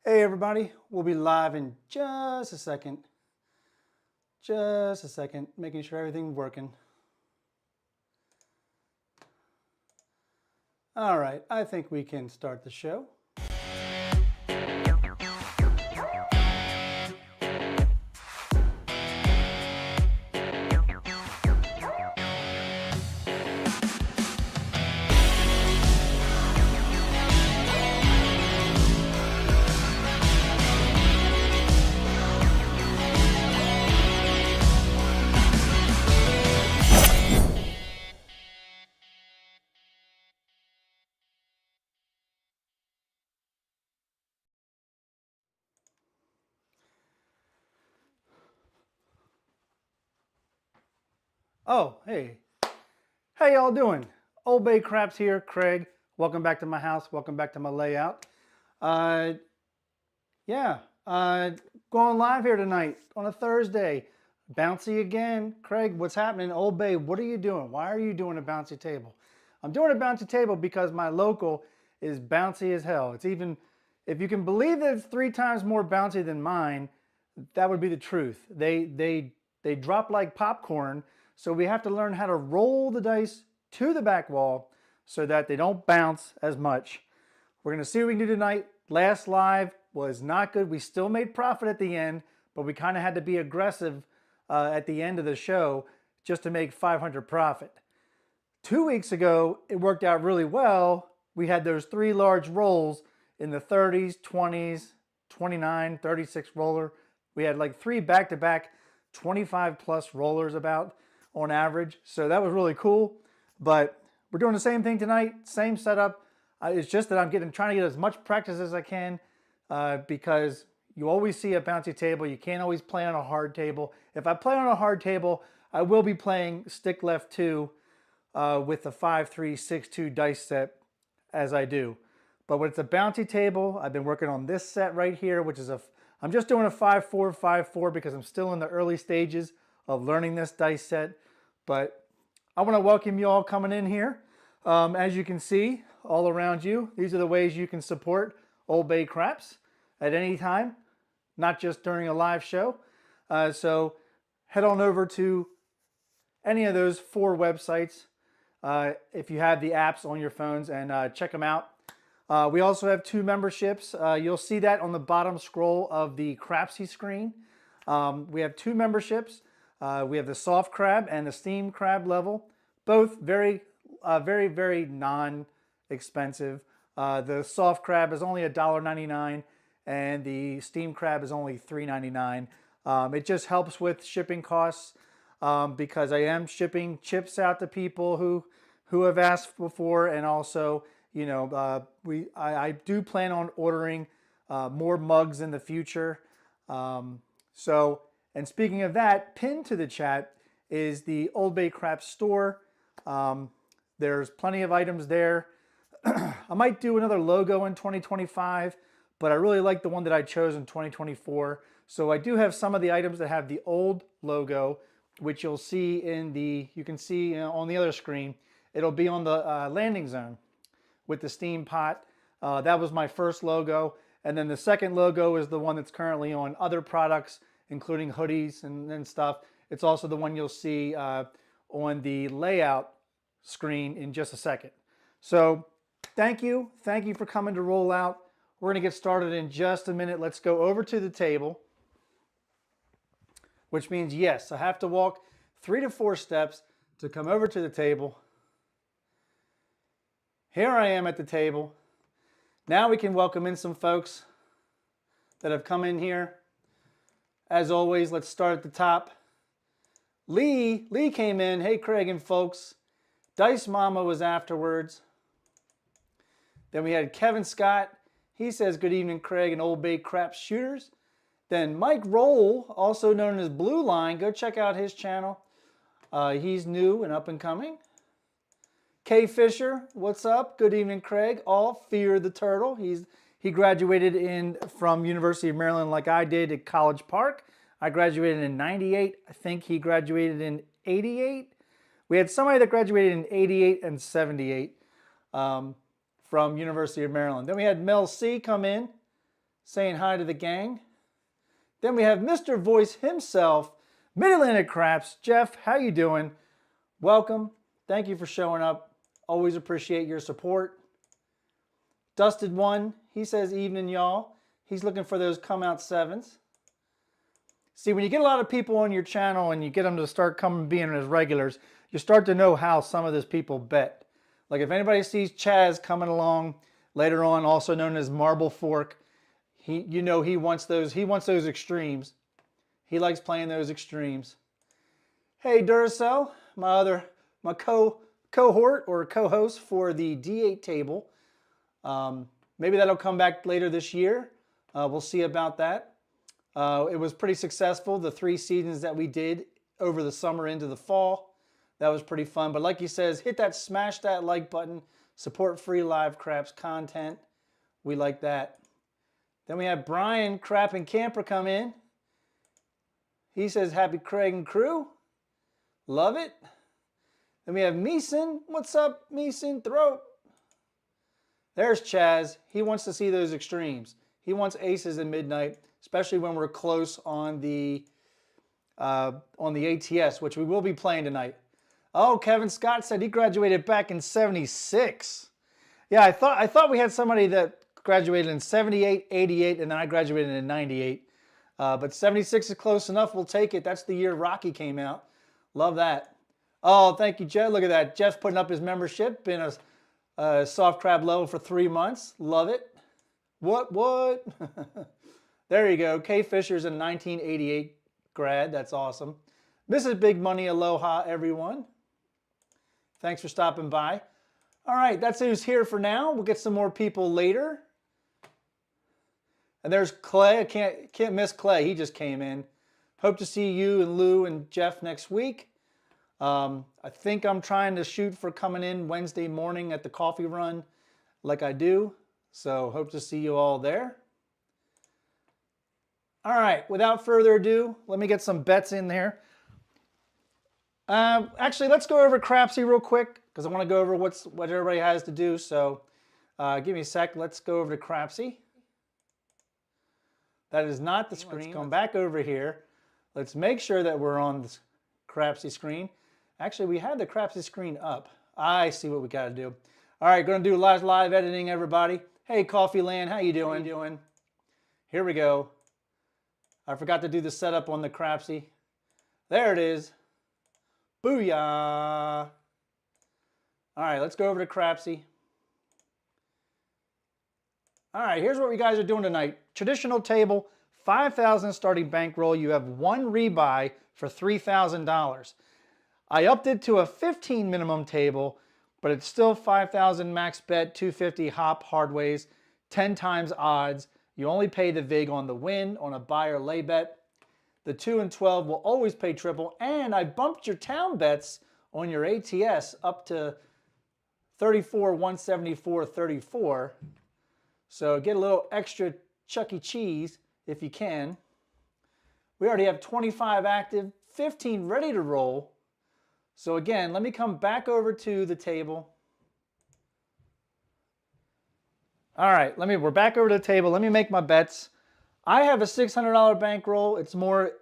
Hey everybody, we'll be live in just a second. Just a second, making sure everything's working. All right, I think we can start the show. Oh, hey. How y'all doing? OldBayCraps here, Craig. Welcome back to my house. Welcome back to my layout. Going live here tonight on a Thursday. Bouncy again. Craig, what's happening? Old Bay, what are you doing? Why are you doing a bouncy table? I'm doing a bouncy table because my local is bouncy as hell. It's even, if you can believe that it's 3 times more bouncy than mine, that would be the truth. They drop like popcorn, so we have to learn how to roll the dice to the back wall so that they don't bounce as much. We're gonna see what we can do tonight. Last live was not good. We still made profit at the end, but we kind of had to be aggressive at the end of the show just to make 500 profit. 2 weeks ago, it worked out really well. We had those 3 large rolls in the 30s, 20s, 29, 36 roller. We had like 3 back-to-back 25 plus rollers about on average. So that was really cool. But we're doing the same thing tonight, same setup. It's just that I'm trying to get as much practice as I can because you always see a bouncy table. You can't always play on a hard table. If I play on a hard table, I will be playing stick left 2 with the 5-3-6-2 dice set as I do. But when it's a bouncy table, I've been working on this set right here, which is I'm just doing a 5-4-5-4 because I'm still in the early stages of learning this dice set. But I want to welcome you all coming in here. As you can see all around you, these are the ways you can support OldBayCraps at any time, not just during a live show. So head on over to any of those 4 websites if you have the apps on your phones and check them out. We also have 2 memberships. You'll see that on the bottom scroll of the Crapsee screen. We have 2 memberships. We have the soft crab and the steam crab level, both very non-expensive. The soft crab is only $1.99 and the steam crab is only $3.99. It just helps with shipping costs because I am shipping chips out to people who have asked before, and also, you know, I do plan on ordering more mugs in the future. And speaking of that, pinned to the chat is the OldBayCraps store. There's plenty of items there. I might do another logo in 2025, but I really like the one that I chose in 2024. So I do have some of the items that have the old logo, which you'll see you can see on the other screen. It'll be on the landing zone with the steam pot. That was my first logo. And then the second logo is the one that's currently on other products, including hoodies and stuff. It's also the one you'll see on the layout screen in just a second. So thank you for coming to Rollout. We're gonna get started in just a minute. Let's go over to the table, which means yes, I have to walk 3 to 4 steps to come over to the table. Here I am at the table. Now we can welcome in some folks that have come in here. As always, let's start at the top. Lee came in. Hey, Craig and folks. Dice Mama was afterwards. Then we had Kevin Scott. He says, good evening, Craig and OldBayCraps shooters. Then Mike Roll, also known as Blue Line. Go check out his channel. He's new and up and coming. Kay Fisher, what's up? Good evening, Craig. All Fear the Turtle. He graduated from University of Maryland like I did at College Park. I graduated in 98. I think he graduated in 88. We had somebody that graduated in 88 and 78 from University of Maryland. Then we had Mel C come in. saying hi to the gang. Then we have Mr. Voice himself, Mid-Atlantic Craps. Jeff, how you doing? Welcome. Thank you for showing up. Always appreciate your support. Dusted One, he says evening, y'all. He's looking for those come out sevens. See, when you get a lot of people on your channel and you get them to start coming being as regulars, you start to know how some of those people bet. Like if anybody sees Chaz coming along later on, also known as Marble Fork, he wants those extremes. He likes playing those extremes. Hey Duracell, my cohort or co-host for the D8 table. Maybe that'll come back later this year. We'll see about that. It was pretty successful, the 3 seasons that we did over the summer into the fall. That was pretty fun. But like he says, smash that like button, support free live craps content. We like that. Then we have Brian Crap and Camper come in. He says, happy Craig and crew. Love it. Then we have Meeson. What's up, Meeson? Throat. There's Chaz. He wants to see those extremes. He wants aces at midnight, especially when we're close on the ATS, which we will be playing tonight. Oh, Kevin Scott said he graduated back in '76. Yeah, I thought we had somebody that graduated in '78, '88, and then I graduated in '98. But '76 is close enough. We'll take it. That's the year Rocky came out. Love that. Oh, thank you, Jeff. Look at that. Jeff's putting up his membership. Been a soft crab level for 3 months. Love it. What? There you go. Kay Fisher's a 1988 grad. That's awesome. Mrs. Big Money, aloha, everyone. Thanks for stopping by. All right, that's who's here for now. We'll get some more people later. And there's Clay. I can't miss Clay. He just came in. Hope to see you and Lou and Jeff next week. I think I'm trying to shoot for coming in Wednesday morning at the coffee run like I do. So hope to see you all there. All right, without further ado, let me get some bets in there. Actually, let's go over Crapsee real quick because I want to go over what everybody has to do. So give me a sec. Let's go over to Crapsee. That is not the screen. Let's come back over here. Let's make sure that we're on the Crapsee screen. Actually, we had the Crapsee screen up. I see what we got to do. All right, going to do live editing, everybody. Hey, Coffee Land, how you doing? Here we go. I forgot to do the setup on the Crapsee. There it is. Booyah. All right, let's go over to Crapsee. All right, here's what you guys are doing tonight. Traditional table, 5,000 starting bankroll. You have 1 rebuy for $3,000. I upped it to a 15 minimum table, but it's still 5,000 max bet, 250 hop hardways, 10 times odds. You only pay the vig on the win on a buy or lay bet. The 2 and 12 will always pay triple, and I bumped your town bets on your ATS up to 34, 174, 34. So get a little extra Chuck E. Cheese if you can. We already have 25 active, 15 ready to roll. So again, let me come back over to the table. All right, we're back over to the table. Let me make my bets. I have a $600 bankroll. It's more,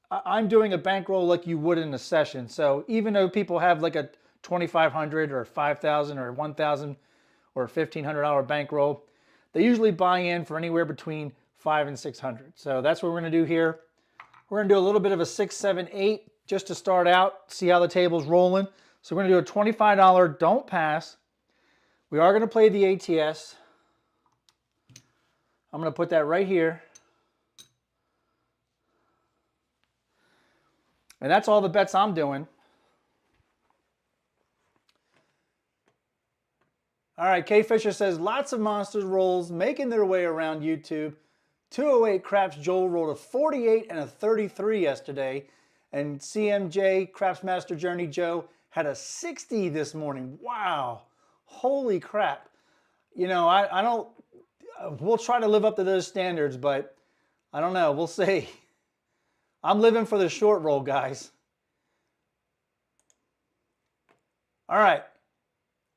I'm doing a bankroll like you would in a session. So even though people have like a $2,500 or $5,000 or $1,000 or $1,500 bankroll, they usually buy in for anywhere between $500 and $600. So that's what we're gonna do here. We're gonna do a little bit of a 6, 7, 8 just to start out, see how the table's rolling. So we're gonna do a $25 don't pass. We are gonna play the ATS. I'm gonna put that right here. And that's all the bets I'm doing. All right, Kay Fisher says, lots of monsters rolls making their way around YouTube. 208 Craps Joel rolled a 48 and a 33 yesterday. And CMJ, Craps Master Journey Joe, had a 60 this morning. Wow, holy crap. You know, I don't, we'll try to live up to those standards, but I don't know, we'll see. I'm living for the short roll, guys. All right,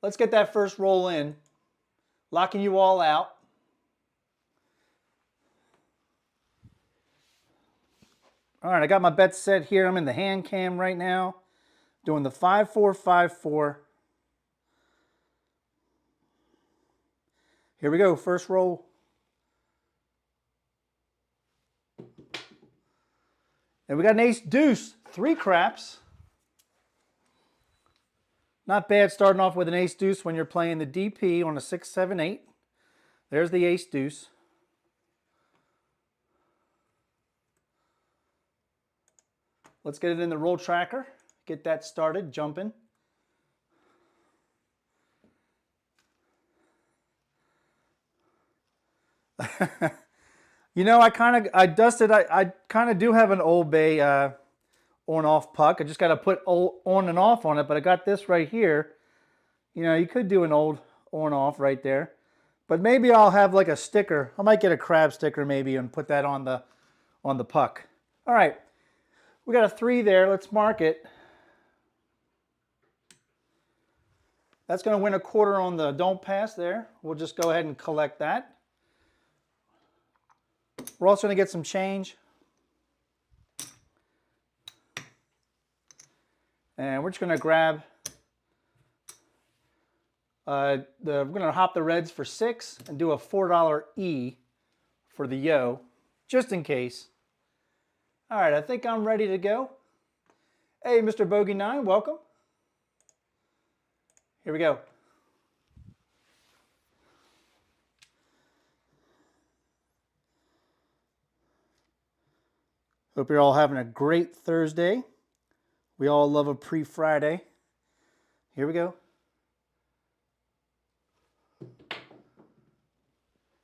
let's get that first roll in. Locking you all out. All right, I got my bets set here. I'm in the hand cam right now, doing the 5-4-5-4. Here we go, first roll. And we got an ace deuce, 3 craps. Not bad starting off with an ace deuce when you're playing the DP on a 6, 7, 8. There's the ace deuce. Let's get it in the roll tracker. Get that started, jumping. You know, I kind of do have an Old Bay on-off puck. I just got to put on and off on it, but I got this right here. You know, you could do an old on-off right there. But maybe I'll have like a sticker. I might get a crab sticker maybe and put that on the puck. All right, we got a 3 there. Let's mark it. That's going to win a quarter on the don't pass there. We'll just go ahead and collect that. We're also going to get some change. And we're just going to grab, we're going to hop the reds for 6 and do a $4 E for the yo, just in case. All right, I think I'm ready to go. Hey, Mr. Bogey 9, welcome. Here we go. Hope you're all having a great Thursday. We all love a pre-Friday. Here we go.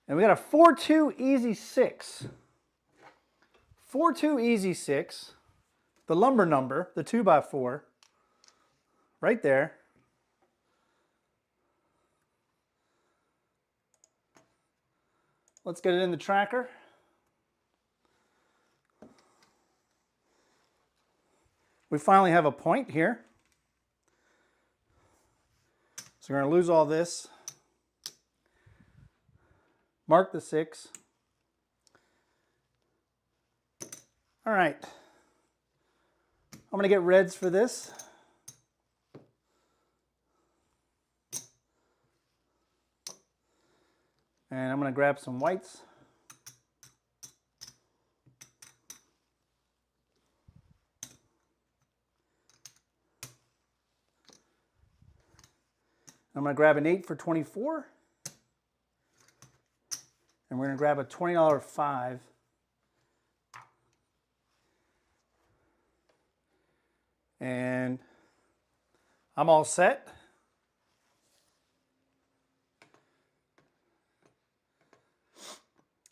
And we got a 4-2 easy 6. 4-2 easy 6. The lumber number, the 2x4. Right there. Let's get it in the tracker. We finally have a point here. So we're going to lose all this. Mark the 6. All right. I'm going to get reds for this. And I'm going to grab some whites. I'm going to grab an 8 for 24. And we're going to grab a $20 5. And I'm all set.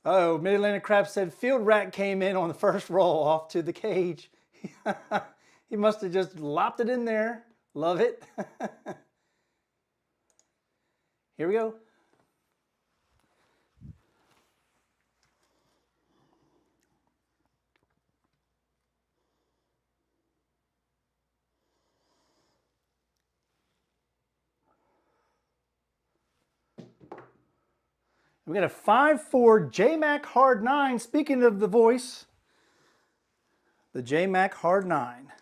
Oh, Mid-Atlantic Crap said Field Rat came in on the first roll off to the cage. He must have just lopped it in there. Love it. Here we go. We got a 5-4 J-Mac Hard 9. Speaking of the voice, the J-Mac Hard 9.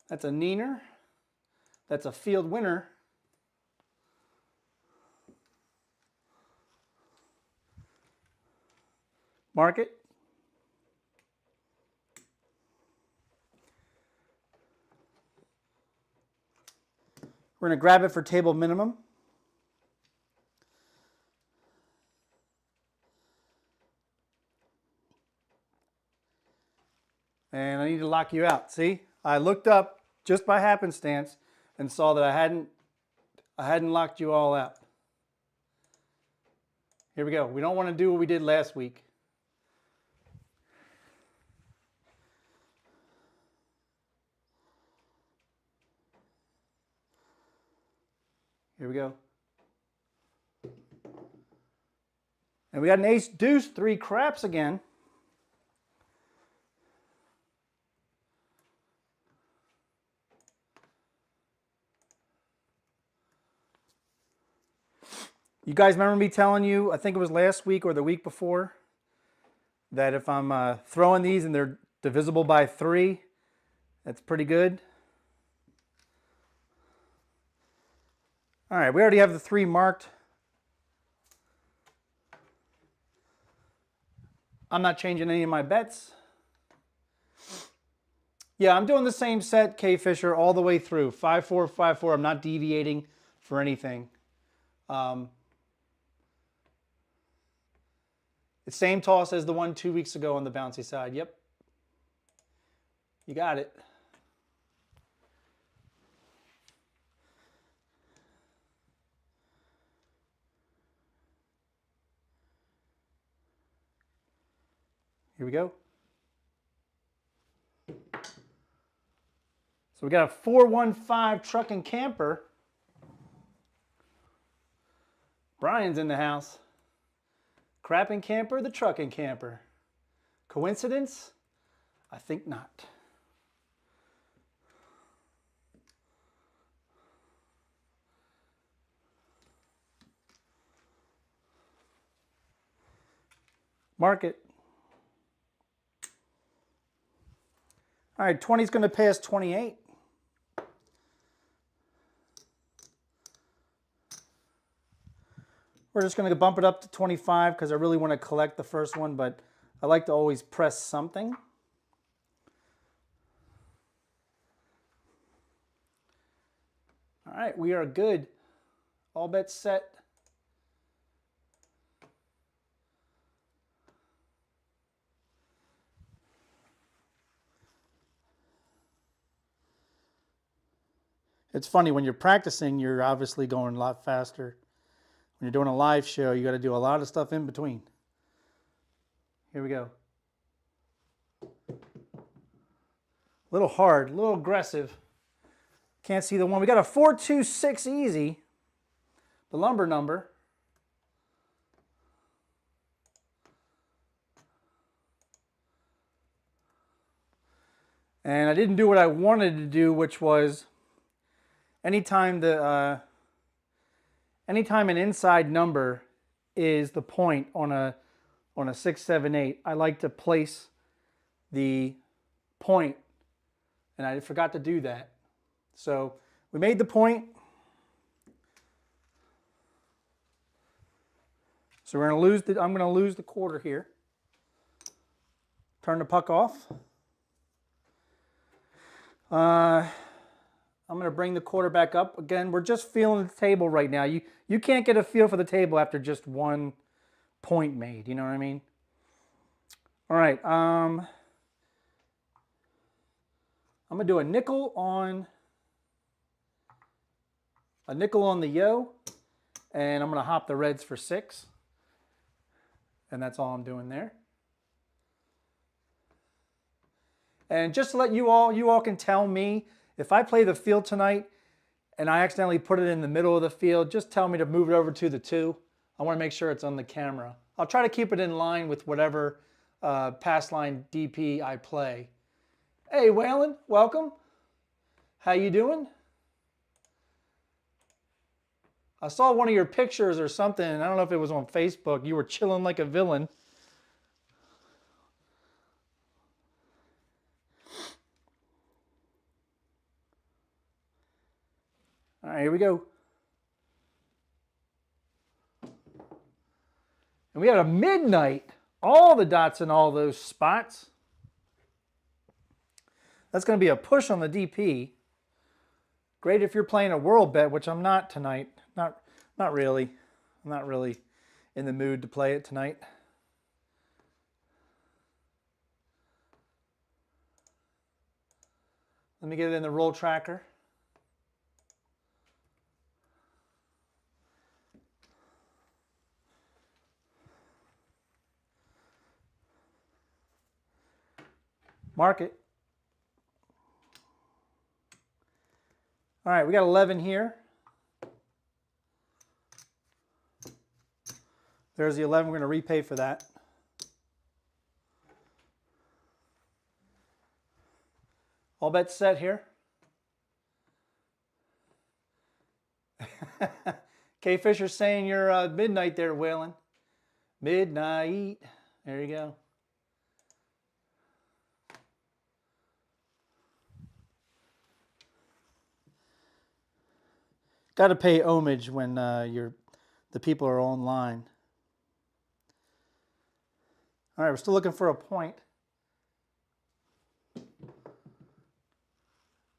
That's a neener. That's a field winner. Mark it. We're going to grab it for table minimum. And I need to lock you out. See, I looked up just by happenstance and saw that I hadn't locked you all out. Here we go. We don't want to do what we did last week. Here we go. And we got an ace deuce, 3 craps again. You guys remember me telling you, I think it was last week or the week before, that if I'm throwing these and they're divisible by 3, that's pretty good. All right, we already have the 3 marked. I'm not changing any of my bets. Yeah, I'm doing the same set, K Fisher, all the way through. 5-4, 5-4. I'm not deviating for anything. The same toss as the one 2 weeks ago on the bouncy side. Yep. You got it. Here we go. So we got a 415 truck and camper. Brian's in the house. Crap and camper, the truck and camper. Coincidence? I think not. Mark it. All right, 20 is going to pass 28. We're just going to bump it up to 25 because I really want to collect the first one, but I like to always press something. All right, we are good. All bets set. It's funny, when you're practicing, you're obviously going a lot faster. When you're doing a live show, you got to do a lot of stuff in between. Here we go. A little hard, a little aggressive. Can't see the one. We got a 426 easy, the lumber number. And I didn't do what I wanted to do, which was anytime an inside number is the point on a 6, 7, 8, I like to place the point, and I forgot to do that. So we made the point. So we're going to lose I'm going to lose the quarter here. Turn the puck off. I'm going to bring the quarter back up. Again, we're just feeling the table right now. You can't get a feel for the table after just one point made. You know what I mean? All right. I'm going to do a nickel on the yo, and I'm going to hop the reds for 6. And that's all I'm doing there. And just to let you all can tell me, if I play the field tonight and I accidentally put it in the middle of the field, just tell me to move it over to the 2. I want to make sure it's on the camera. I'll try to keep it in line with whatever pass line DP I play. Hey, Waylon, welcome. How you doing? I saw one of your pictures or something, and I don't know if it was on Facebook. You were chilling like a villain. All right, here we go. And we had a midnight, all the dots in all those spots. That's going to be a push on the DP. Great if you're playing a world bet, which I'm not tonight. Not really. I'm not really in the mood to play it tonight. Let me get it in the roll tracker. Mark it. All right, we got 11 here. There's the 11. We're going to repay for that. All bets set here. K Fisher's saying you're midnight there, Waylon. Midnight. There you go. Got to pay homage when the people are online. All right, we're still looking for a point.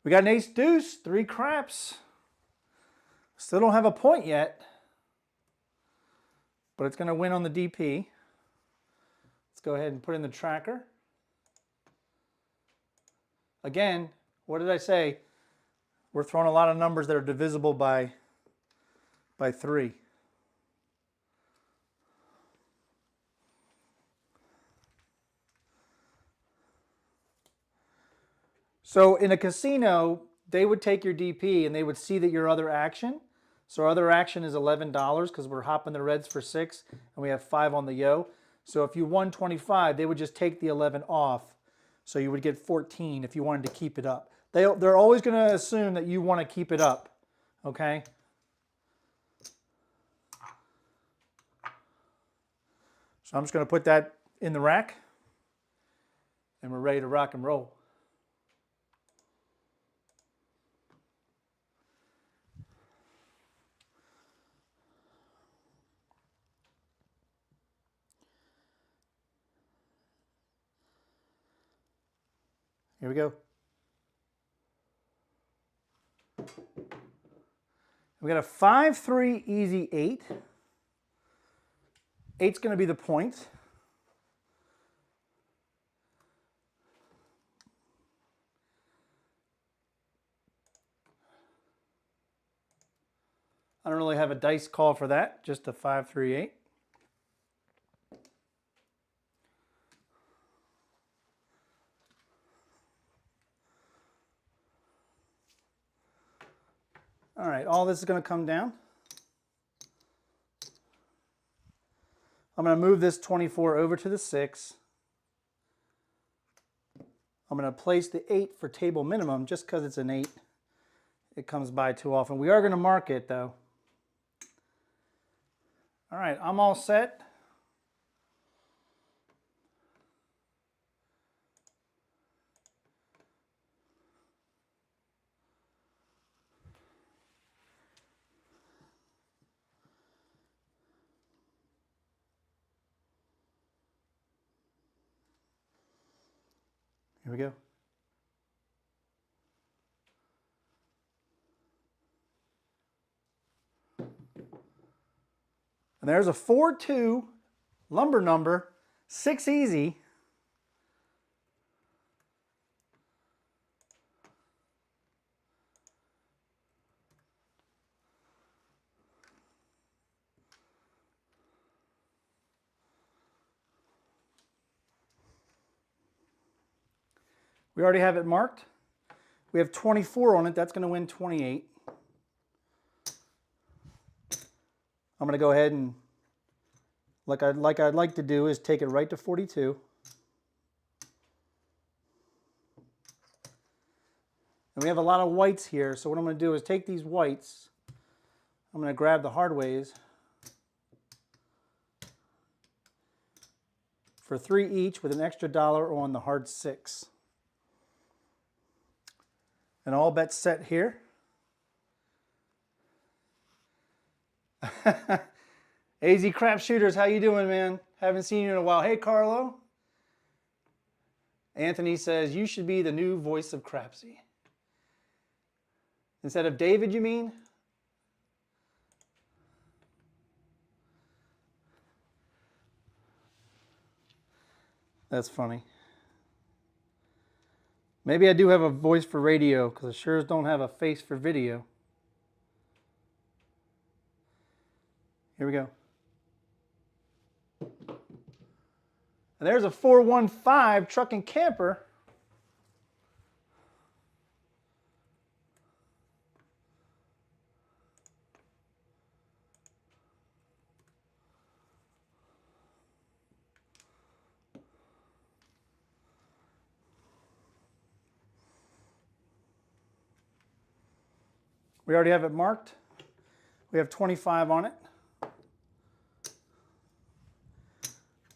We got an ace deuce, 3 craps. Still don't have a point yet, but it's going to win on the DP. Let's go ahead and put in the tracker. Again, what did I say? We're throwing a lot of numbers that are divisible by 3. So in a casino, they would take your DP and they would see that your other action. So our other action is $11 because we're hopping the reds for 6 and we have 5 on the yo. So if you won 25, they would just take the 11 off. So you would get 14 if you wanted to keep it up. They're always going to assume that you want to keep it up, okay? So I'm just going to put that in the rack and we're ready to rock and roll. Here we go. We got a 5-3 easy 8. 8's going to be the point. I don't really have a dice call for that, just a 5-3-8. All right, all this is going to come down. I'm going to move this 24 over to the 6. I'm going to place the 8 for table minimum just because it's an 8. It comes by too often. We are going to mark it though. All right, I'm all set. Here we go. And there's a 4-2 lumber number, 6 easy. We already have it marked. We have 24 on it. That's going to win 28. I'm going to go ahead and, like I'd like to do, is take it right to 42. And we have a lot of whites here, so what I'm going to do is take these whites. I'm going to grab the hard ways for 3 each with an extra $1 on the hard 6. And all bets set here. AZ Crap Shooters, how you doing, man? Haven't seen you in a while. Hey, Carlo. Anthony says, you should be the new voice of Crapsee. Instead of David, you mean? That's funny. Maybe I do have a voice for radio because I sure don't have a face for video. Here we go. And there's a 415 truck and camper. We already have it marked. We have 25 on it.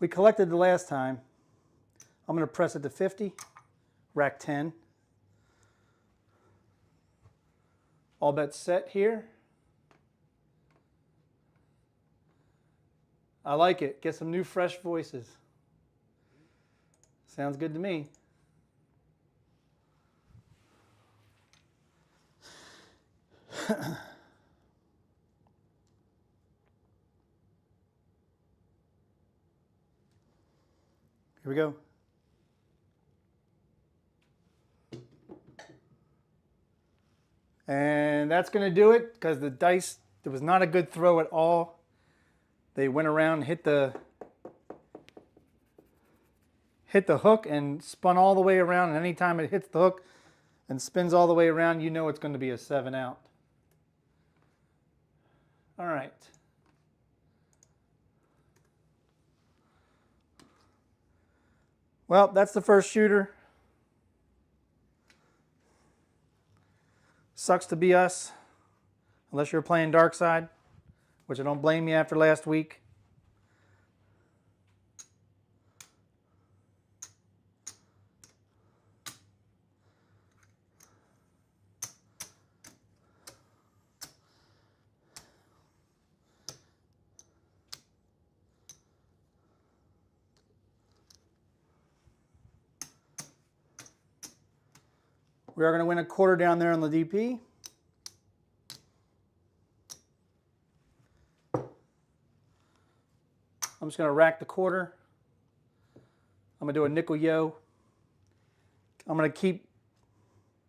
We collected the last time. I'm going to press it to 50, rack 10. All bets set here. I like it. Get some new fresh voices. Sounds good to me. Here we go. And that's going to do it because the dice, it was not a good throw at all. They went around, hit the hook and spun all the way around. And anytime it hits the hook and spins all the way around, you know it's going to be a 7 out. All right. Well, that's the first shooter. Sucks to be us, unless you're playing dark side, which I don't blame you after last week. We are going to win a quarter down there on the DP. I'm just going to rack the quarter. I'm going to do a nickel yo. I'm going to keep,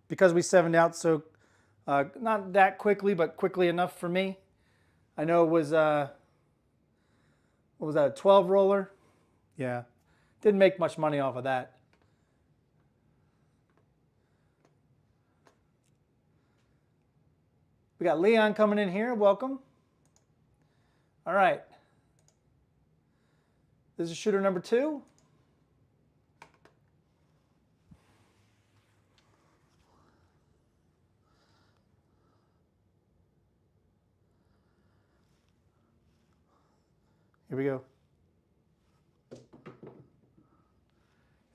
because we 7'd out so not that quickly, but quickly enough for me. I know it was, what was that, a 12 roller? Yeah, didn't make much money off of that. We got Leon coming in here. Welcome. All right. This is shooter number 2. Here we go.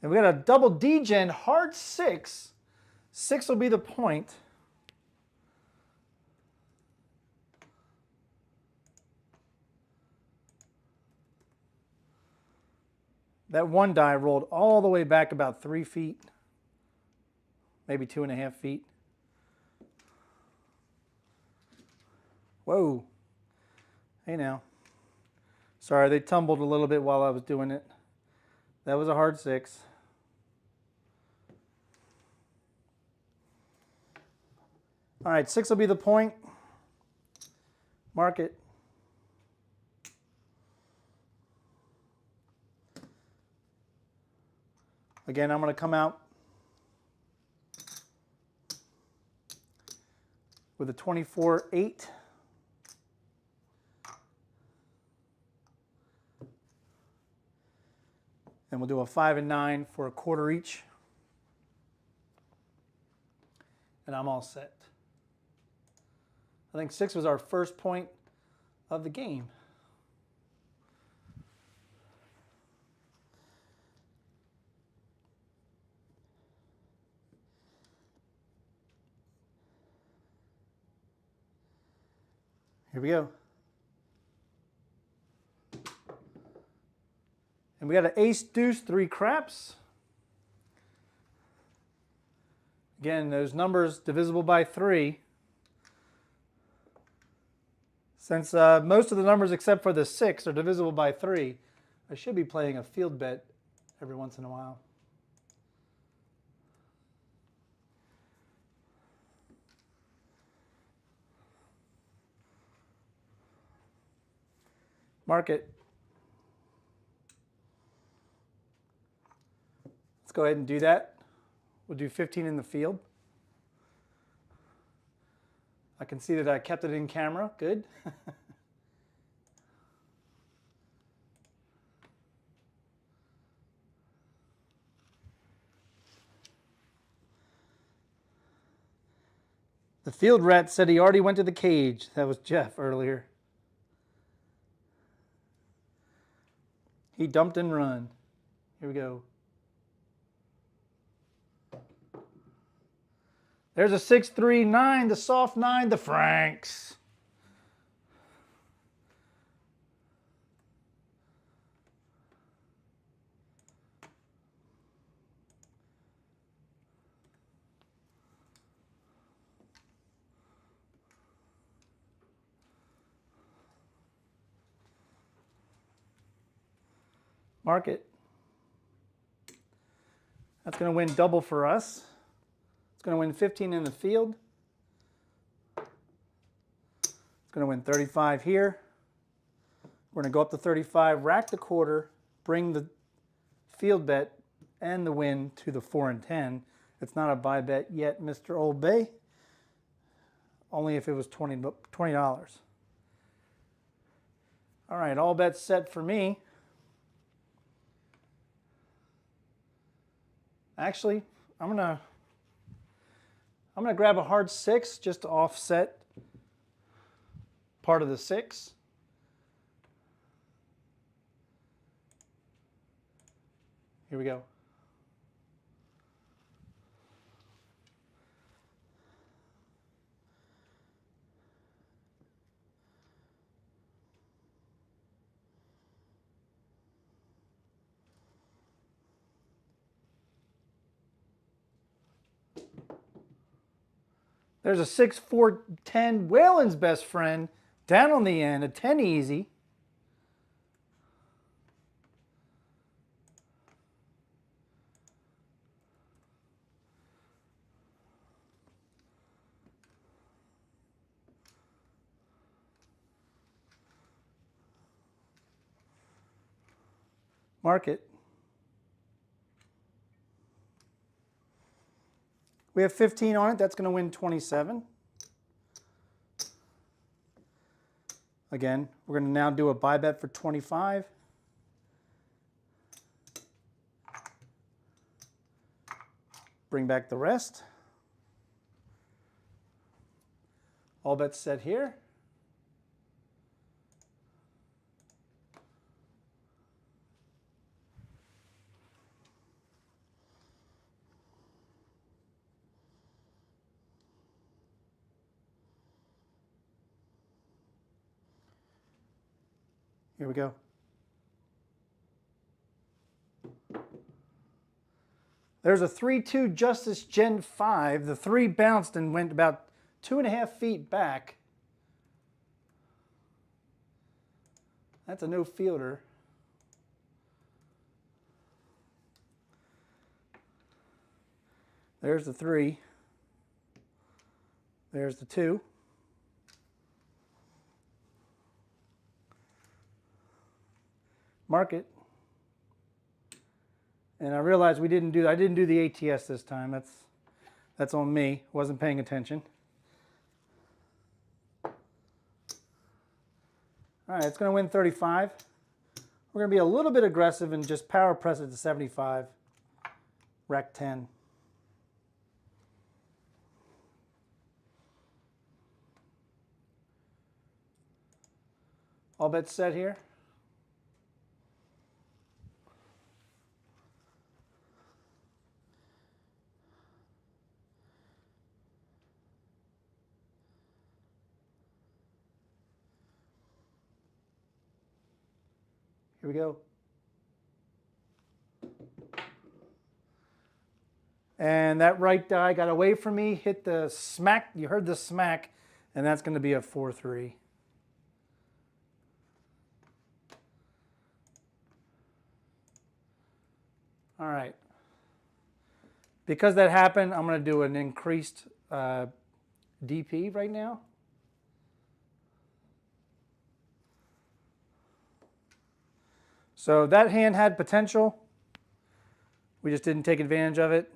And we got a double D-gen hard 6. 6 will be the point. That one die rolled all the way back about 3 feet, maybe 2.5 feet. Whoa. Hey now. Sorry, they tumbled a little bit while I was doing it. That was a hard 6. All right, 6 will be the point. Mark it. Again, I'm going to come out with a 24-8. And we'll do a 5 and 9 for a quarter each. And I'm all set. I think 6 was our first point of the game. Here we go. And we got an ace, deuce, 3 craps. Again, those numbers divisible by 3. Since most of the numbers except for the 6 are divisible by 3, I should be playing a field bet every once in a while. Mark it. Let's go ahead and do that. We'll do 15 in the field. I can see that I kept it in camera. Good. The field rat said he already went to the cage. That was Jeff earlier. He dumped and run. Here we go. There's a 6-3-9, the soft 9, the Franks. Mark it. That's going to win double for us. It's going to win 15 in the field. It's going to win 35 here. We're going to go up to 35, rack the quarter, bring the field bet and the win to the 4 and 10. It's not a buy bet yet, Mr. Old Bay. Only if it was $20. All right, all bets set for me. Actually, I'm gonna grab a hard 6 just to offset part of the 6. Here we go. There's a 6-4-10, Whalen's best friend, down on the end, a 10 easy. Mark it. We have 15 on it. That's going to win 27. Again, we're going to now do a buy bet for 25. Bring back the rest. All bets set here. Here we go. There's a 3-2 Justice Gen 5. The 3 bounced and went about 2.5 feet back. That's a no fielder. There's the 3. There's the 2. Mark it. And I realized I didn't do the ATS this time. That's on me. Wasn't paying attention. All right, it's going to win 35. We're going to be a little bit aggressive and just power press it to 75. Rack 10. All bets set here. Here we go. And that right die got away from me, hit the smack. You heard the smack, and that's going to be a 4-3. All right. Because that happened, I'm going to do an increased DP right now. So that hand had potential. We just didn't take advantage of it.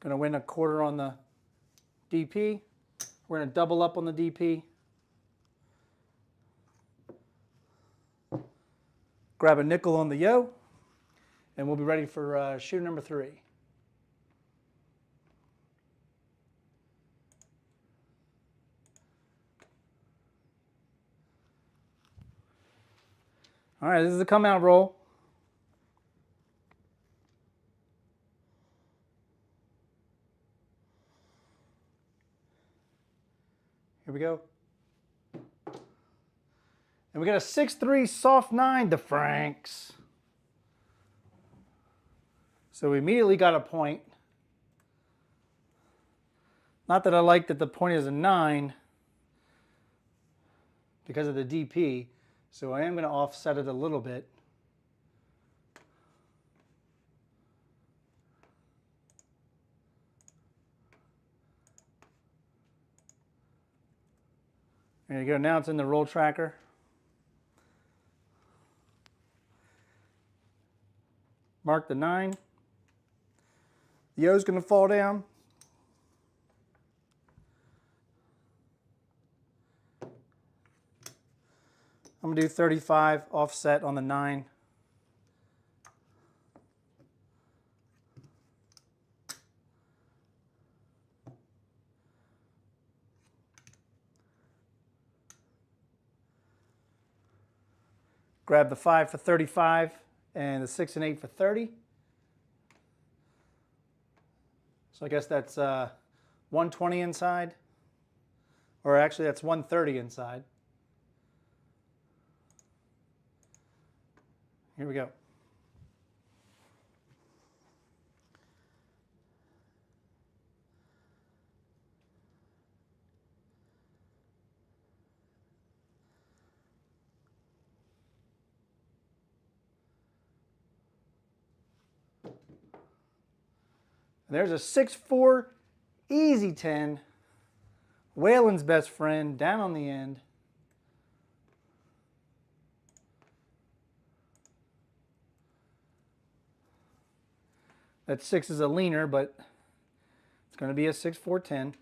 Gonna win a quarter on the DP. We're gonna double up on the DP. Grab a nickel on the yo, and we'll be ready for shoe number 3. All right, this is the come out roll. Here we go. And we got a 6-3 soft 9 to Franks. So we immediately got a point. Not that I like that the point is a 9 because of the DP. So I am going to offset it a little bit. There you go. Now it's in the roll tracker. Mark the 9. The O's going to fall down. I'm going to do 35 offset on the 9. Grab the 5 for 35 and the 6 and 8 for 30. So I guess that's 120 inside, or actually that's 130 inside. Here we go. There's a 6-4 easy 10. Waylon's best friend down on the end. That 6 is a leaner, but it's going to be a 6-4 10.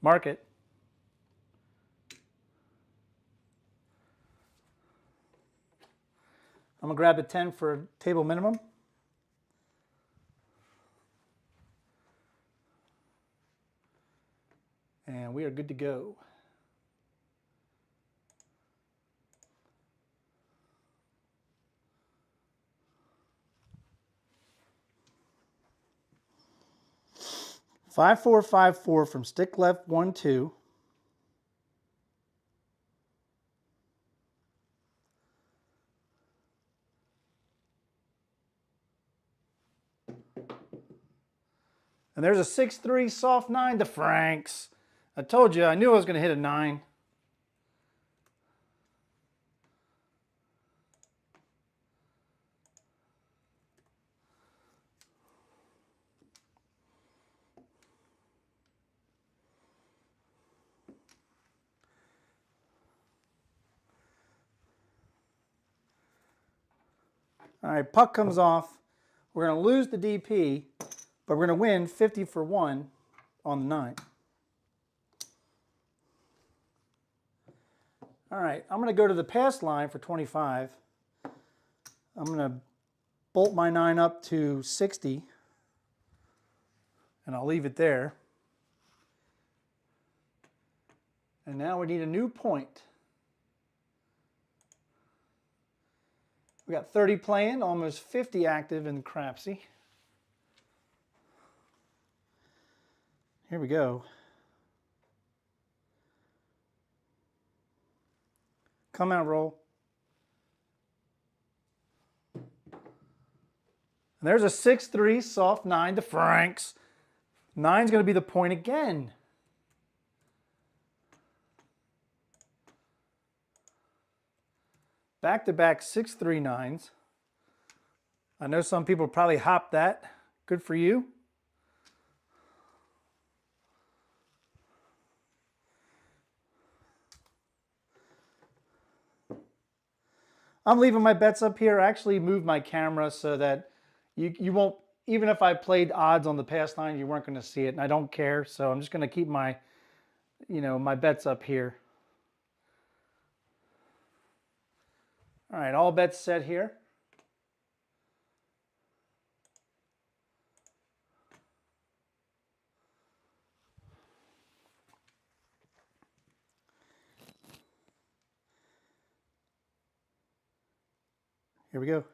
Mark it. I'm going to grab a 10 for table minimum. And we are good to go. 5-4-5-4 from stick left 1-2. And there's a 6-3 soft 9 to Franks. I told you, I knew I was going to hit a 9. All right, puck comes off. We're going to lose the DP, but we're going to win 50 for 1 on the 9. All right, I'm going to go to the pass line for 25. I'm going to bolt my 9 up to 60, and I'll leave it there. And now we need a new point. We got 30 playing, almost 50 active in Crapsee. Here we go. Come out roll. And there's a 6-3 soft 9 to Franks. 9's going to be the point again. Back-to-back 6-3 9s. I know some people probably hopped that. Good for you. I'm leaving my bets up here. I actually moved my camera so that you won't, even if I played odds on the past line, you weren't going to see it, and I don't care. So I'm just going to keep my, my bets up here. All right, all bets set here. Here we go.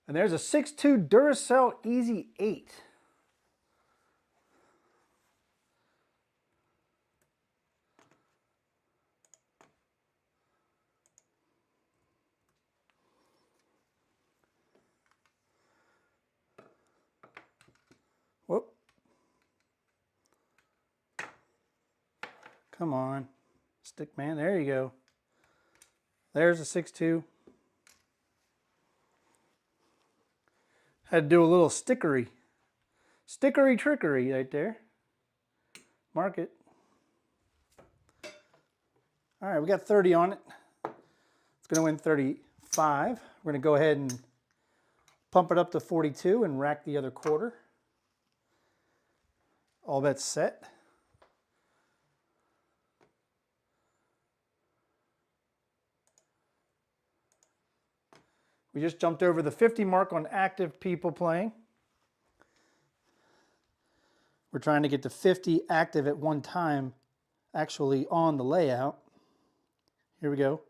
And there's a 6-2 Duracell Easy 8. Whoop. Come on. Stick man. There you go. There's a 6-2. Had to do a little stickery trickery right there. Mark it. All right, we got 30 on it. It's going to win 35. We're going to go ahead and pump it up to 42 and rack the other quarter. All bets set. We just jumped over the 50 mark on active people playing. We're trying to get to 50 active at one time, actually on the layout. Here we go.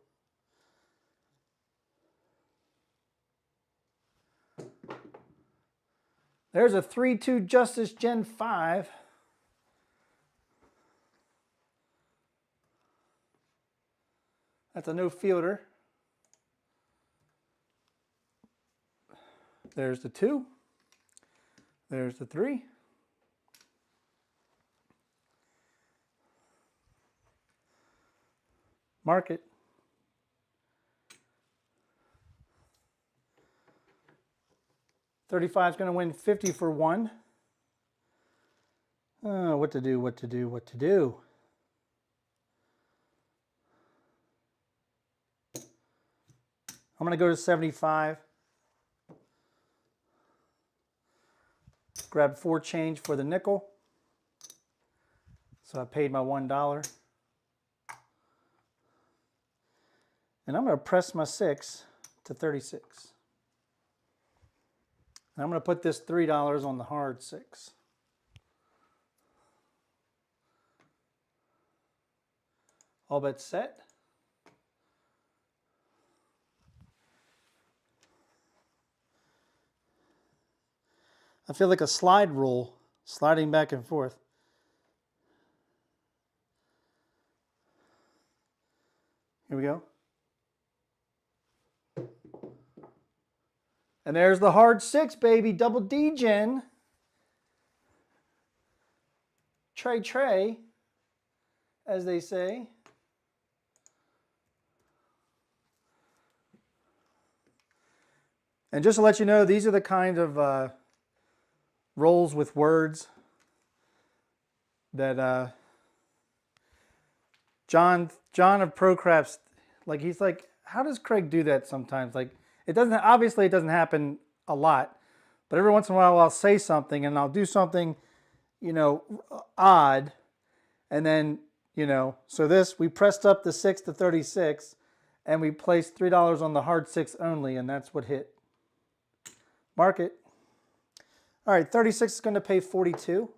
There's a 3-2 Justice Gen 5. That's a no fielder. There's the 2. There's the 3. Mark it. $35 is going to win 50 for 1. What to do, what to do, what to do. I'm going to go to 75. Grab 4 change for the nickel. So I paid my $1. And I'm going to press my 6 to 36. And I'm going to put this $3 on the hard 6. All bets set. I feel like a slide rule, sliding back and forth. Here we go. And there's the hard 6, baby. Double D-Gen. Trey, as they say. And just to let you know, these are the kind of rolls with words that John of ProCraps, like, he's like, how does Craig do that sometimes? Like, it doesn't, obviously it doesn't happen a lot, but every once in a while I'll say something and I'll do something, odd, and then, so this, we pressed up the 6 to 36 and we placed $3 on the hard 6 only, and that's what hit. Mark it. All right, 36 is going to pay 42.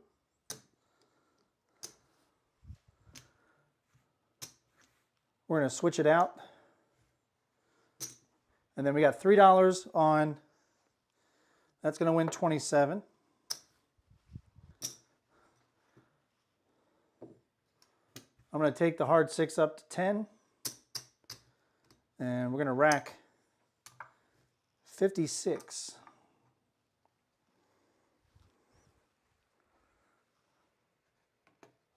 We're going to switch it out. And then we got $3 on, that's going to win 27. I'm going to take the hard 6 up to 10. And we're going to rack 56.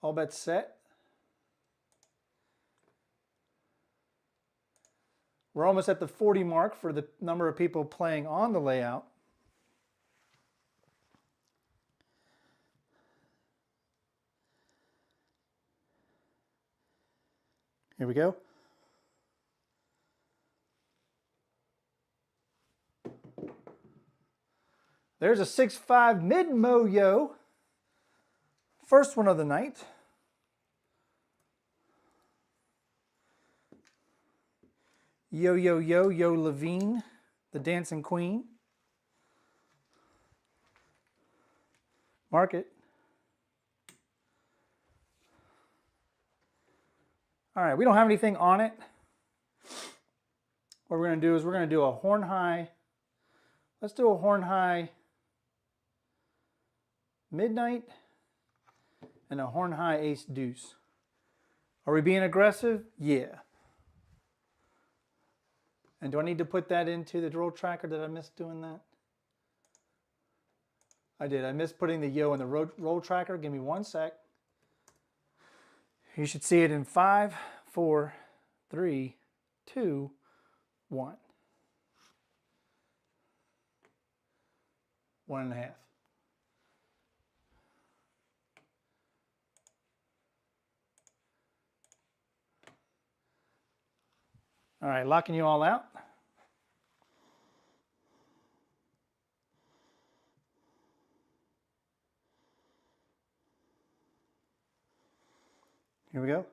All bets set. We're almost at the 40 mark for the number of people playing on the layout. Here we go. There's a 6-5 mid-mo-yo. First one of the night. Yo, yo, yo, yo, Levine, the dancing queen. Mark it. All right, we don't have anything on it. What we're going to do is we're going to do a horn high. Let's do a horn high midnight and a horn high ace deuce. Are we being aggressive? Yeah. And do I need to put that into the roll tracker? Did I miss doing that? I did. I missed putting the yo in the roll tracker. Give me 1 sec. You should see it in 5, 4, 3, 2, 1. 1.5. All right, locking you all out. Here we go.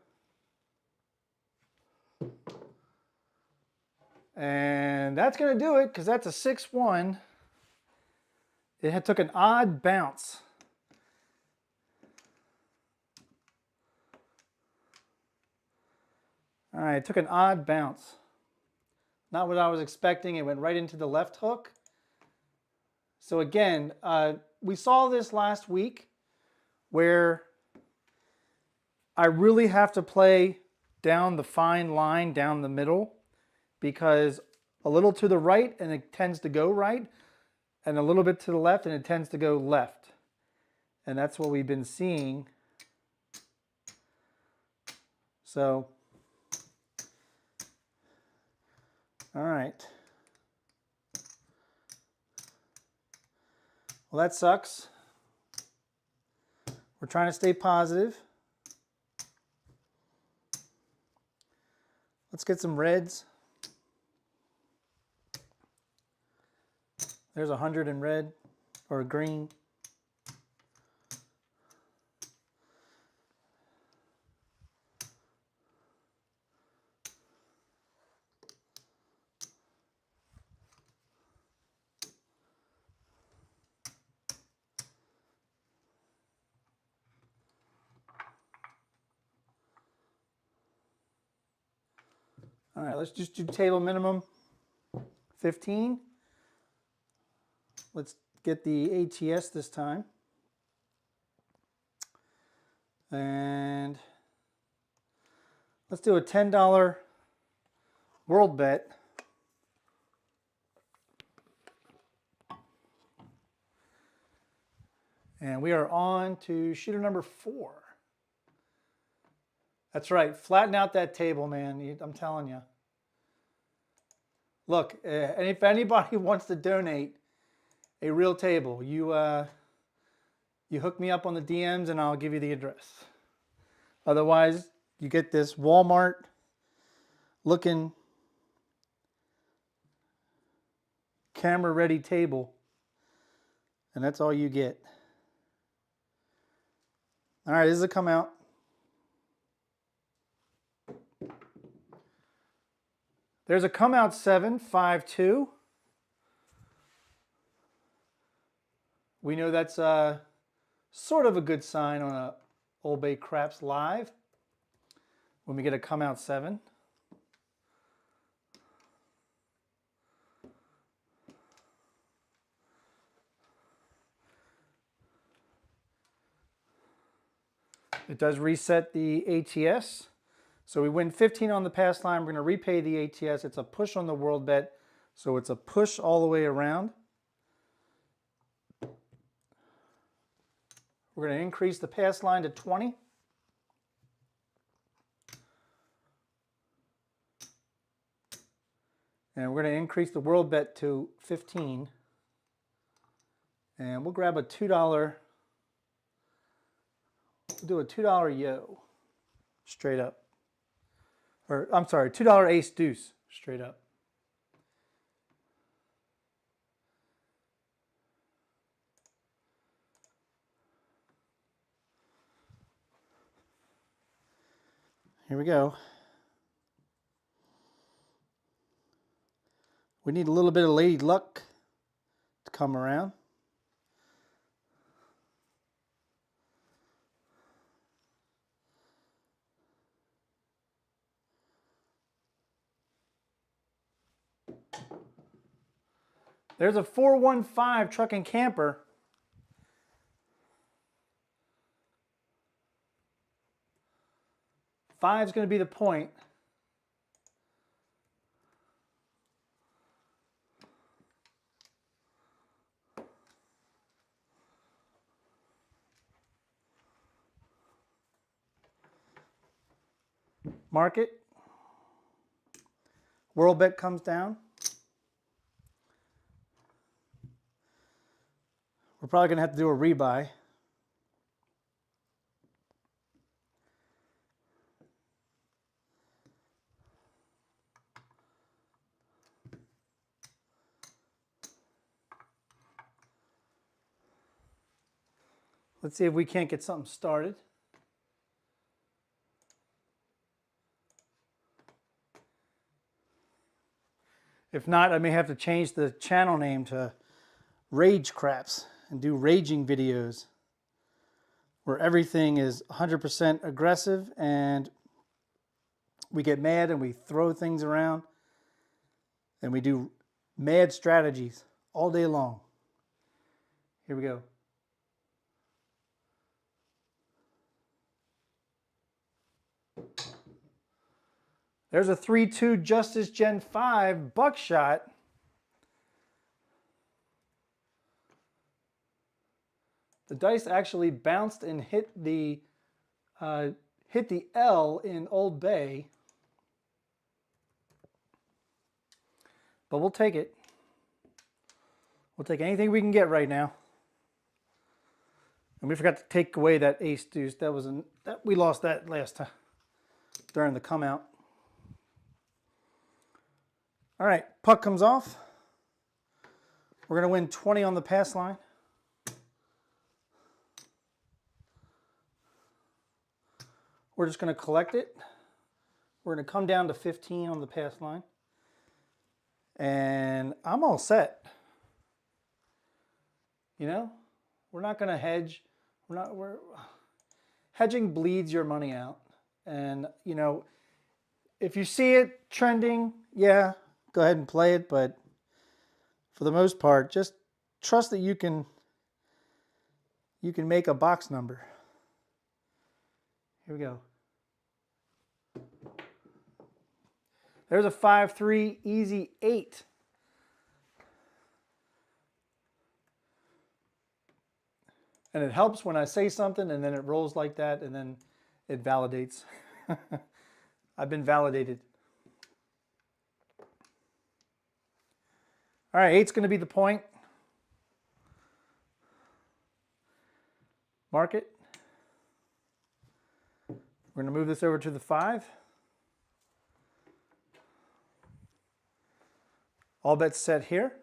And that's going to do it because that's a 6-1. It took an odd bounce. All right, it took an odd bounce. Not what I was expecting. It went right into the left hook. So again, we saw this last week where I really have to play down the fine line down the middle, because a little to the right and it tends to go right, and a little bit to the left and it tends to go left. And that's what we've been seeing. So, all right. Well, that sucks. We're trying to stay positive. Let's get some reds. There's 100 in red or green. All right, let's just do table minimum 15. Let's get the ATS this time. And let's do a $10 world bet. And we are on to shooter number 4. That's right, flatten out that table, man. I'm telling you. Look, and if anybody wants to donate a real table, you hook me up on the DMs and I'll give you the address. Otherwise, you get this Walmart looking camera ready table, and that's all you get. All right, this is a come out. There's a come out 7, 5, 2. We know that's sort of a good sign on a OldBayCraps live when we get a come out 7. It does reset the ATS. So we win 15 on the pass line. We're going to repay the ATS. It's a push on the world bet. So it's a push all the way around. We're going to increase the pass line to 20. And we're going to increase the world bet to 15. And we'll grab a $2. We'll do a $2 yo. Straight up. or I'm sorry, $2 ace deuce, straight up. Here we go. We need a little bit of lady luck to come around. There's a 415 truck and camper. Five's going to be the point. Market. World bet comes down. We're probably going to have to do a rebuy. Let's see if we can't get something started. If not, I may have to change the channel name to Rage Craps and do raging videos where everything is 100% aggressive and we get mad and we throw things around and we do mad strategies all day long. Here we go. There's a 3-2 Justice Gen 5 buckshot. The dice actually bounced and hit the L in Old Bay. But we'll take it. We'll take anything we can get right now. And we forgot to take away that ace deuce. We lost that last time during the come out. All right, puck comes off. We're going to win 20 on the pass line. We're just going to collect it. We're going to come down to 15 on the pass line. And I'm all set. You know, we're not going to hedge. Hedging bleeds your money out. And, you know, if you see it trending, yeah, go ahead and play it. But for the most part, just trust that you can make a box number. Here we go. There's a 5-3 easy 8. And it helps when I say something and then it rolls like that and then it validates. I've been validated. All right, 8's going to be the point. Mark it. We're going to move this over to the 5. All bets set here.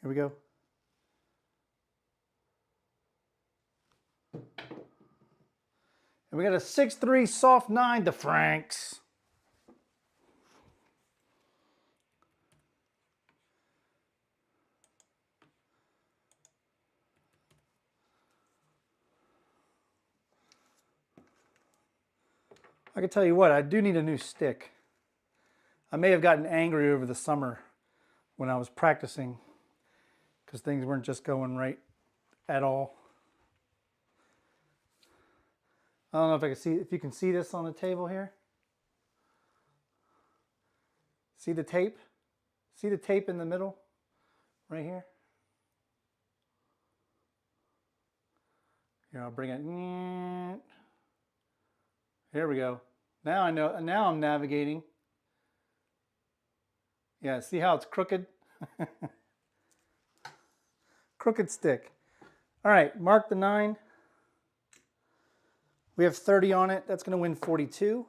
Here we go. And we got a 6-3 soft 9 to Franks. I can tell you what, I do need a new stick. I may have gotten angry over the summer when I was practicing because things weren't just going right at all. I don't know if I can see, if you can see this on the table here. See the tape? See the tape in the middle right here? Here, I'll bring it. Here we go. Now I know, now I'm navigating. Yeah, see how it's crooked? Crooked stick. All right, mark the 9. We have 30 on it. That's going to win 42.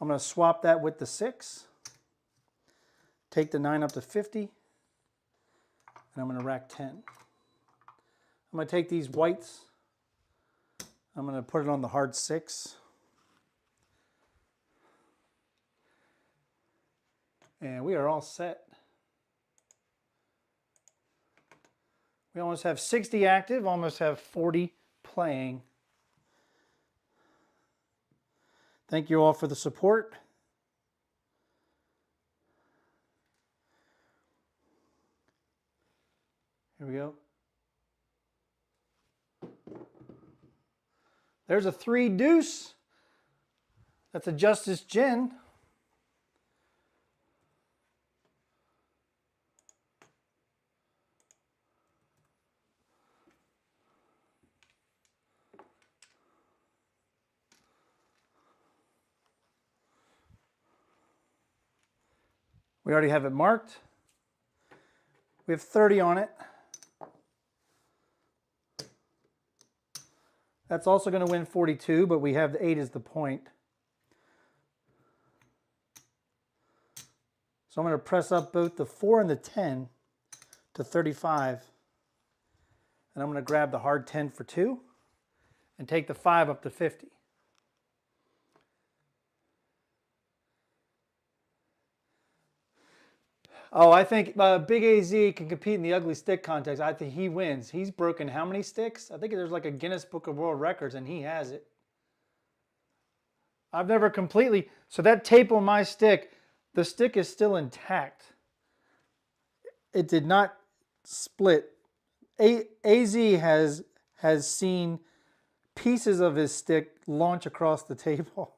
I'm going to swap that with the 6. Take the 9 up to 50. And I'm going to rack 10. I'm going to take these whites. I'm going to put it on the hard 6. And we are all set. We almost have 60 active, almost have 40 playing. Thank you all for the support. Here we go. There's a 3 deuce. That's a Justice Gin. We already have it marked. We have 30 on it. That's also going to win 42, but we have the 8 as the point. So I'm going to press up both the 4 and the 10 to 35. And I'm going to grab the hard 10 for 2 and take the 5 up to 50. Oh, I think Big AZ can compete in the ugly stick contest. I think he wins. He's broken how many sticks? I think there's like a Guinness Book of World Records, and he has it. I've never completely... So that tape on my stick, the stick is still intact. It did not split. AZ has seen pieces of his stick launch across the table.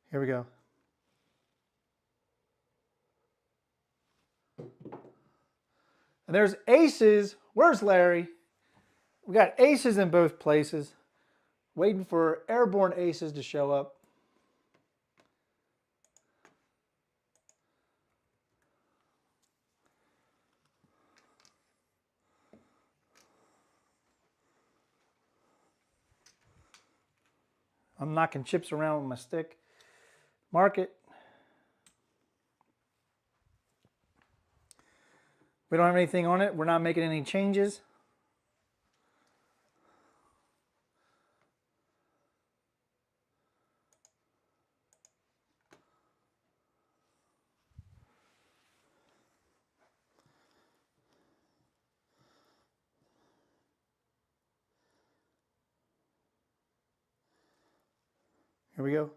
Here we go. And there's aces. Where's Larry? We got aces in both places. Waiting for airborne aces to show up. I'm knocking chips around with my stick. Mark it. We don't have anything on it. We're not making any changes. Here we go.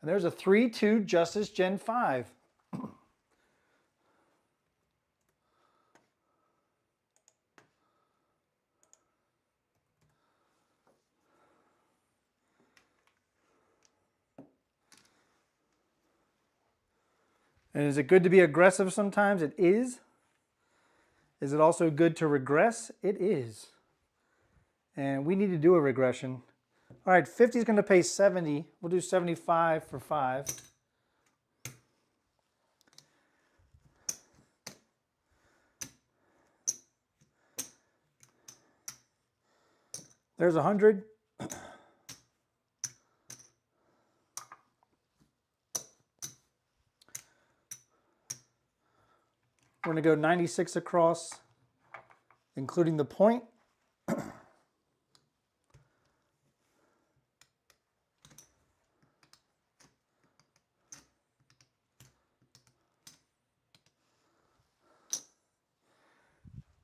And there's a 3-2 Justice Gen 5. And is it good to be aggressive sometimes? It is. Is it also good to regress? It is. And we need to do a regression. All right, 50 is going to pay 70. We'll do 75 for 5. There's 100. We're going to go 96 across, including the point.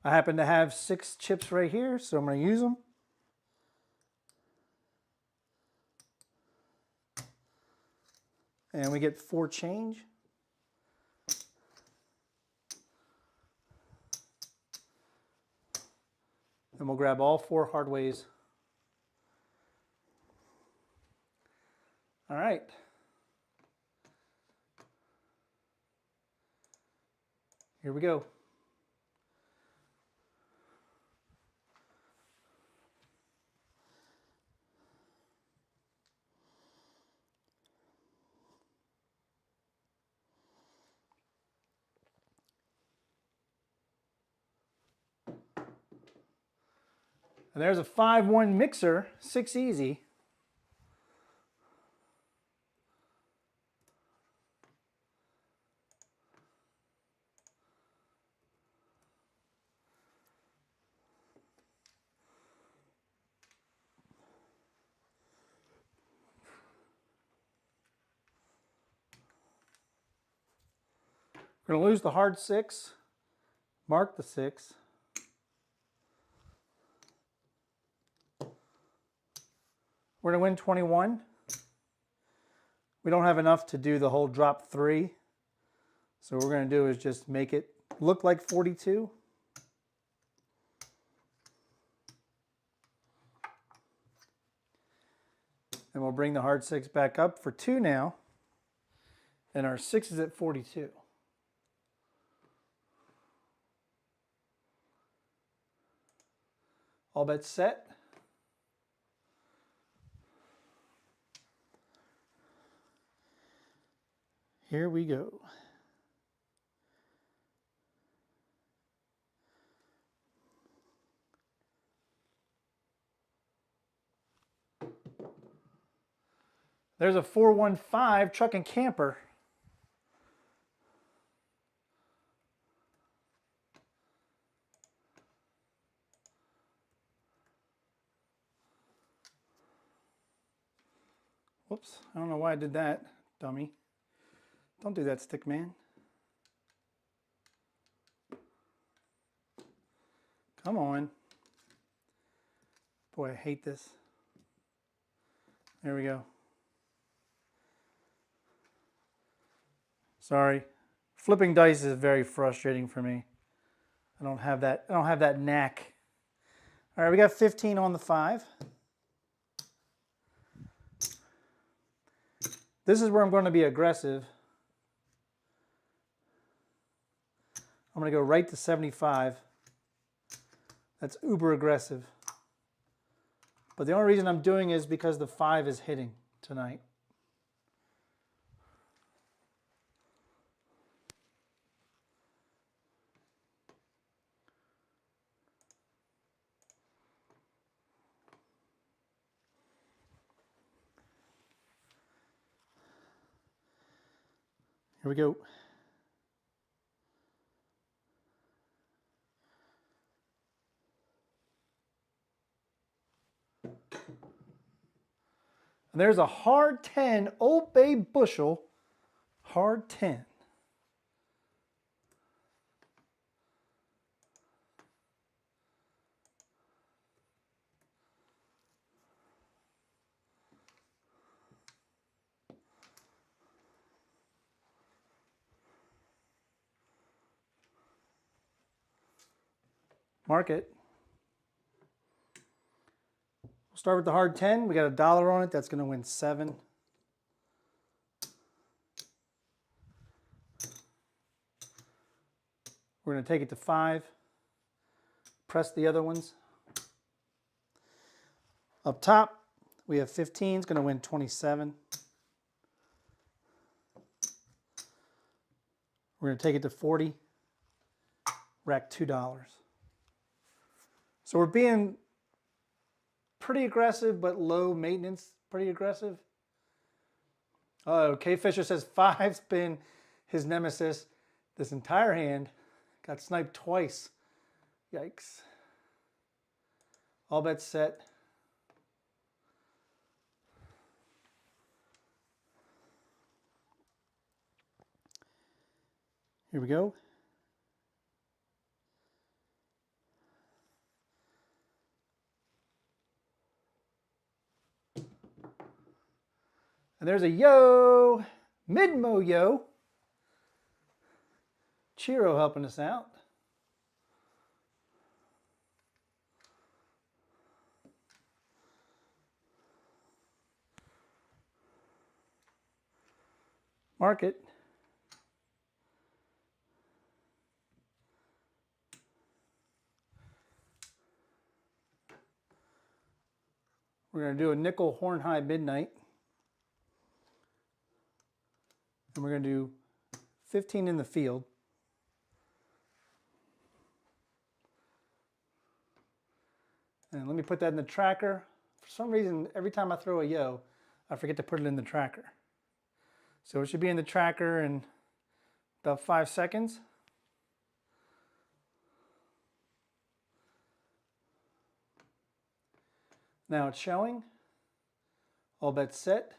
I happen to have 6 chips right here, so I'm going to use them. And we get 4 change. And we'll grab all 4 hardways. All right. Here we go. And there's a 5-1 mixer, 6 easy. We're going to lose the hard 6, mark the 6. We're going to win 21. We don't have enough to do the whole drop 3. So what we're going to do is just make it look like 42. And we'll bring the hard 6 back up for 2 now. And our 6 is at 42. All bets set. Here we go. There's a 415 truck and camper. Whoops, I don't know why I did that, dummy. Don't do that, stick man. Come on. Boy, I hate this. There we go. Sorry. Flipping dice is very frustrating for me. I don't have that knack. All right, we got 15 on the 5. This is where I'm going to be aggressive. I'm going to go right to 75. That's uber aggressive. But the only reason I'm doing it is because the 5 is hitting tonight. Here we go. And there's a hard 10 Old Bay bushel, hard 10. Mark it. We'll start with the hard 10. We got $1 on it. That's going to win 7. We're going to take it to 5. Press the other ones. Up top, we have 15. It's going to win 27. We're going to take it to 40. Rack $2. So we're being pretty aggressive, but low maintenance, pretty aggressive. Oh, K Fisher says 5's been his nemesis this entire hand. Got sniped twice. Yikes. All bets set. Here we go. And there's a yo, Midmo yo. Chiro helping us out. Mark it. We're going to do a nickel horn high midnight. And we're going to do 15 in the field. And let me put that in the tracker. For some reason, every time I throw a yo, I forget to put it in the tracker. So it should be in the tracker in about 5 seconds. Now it's showing. All bets set.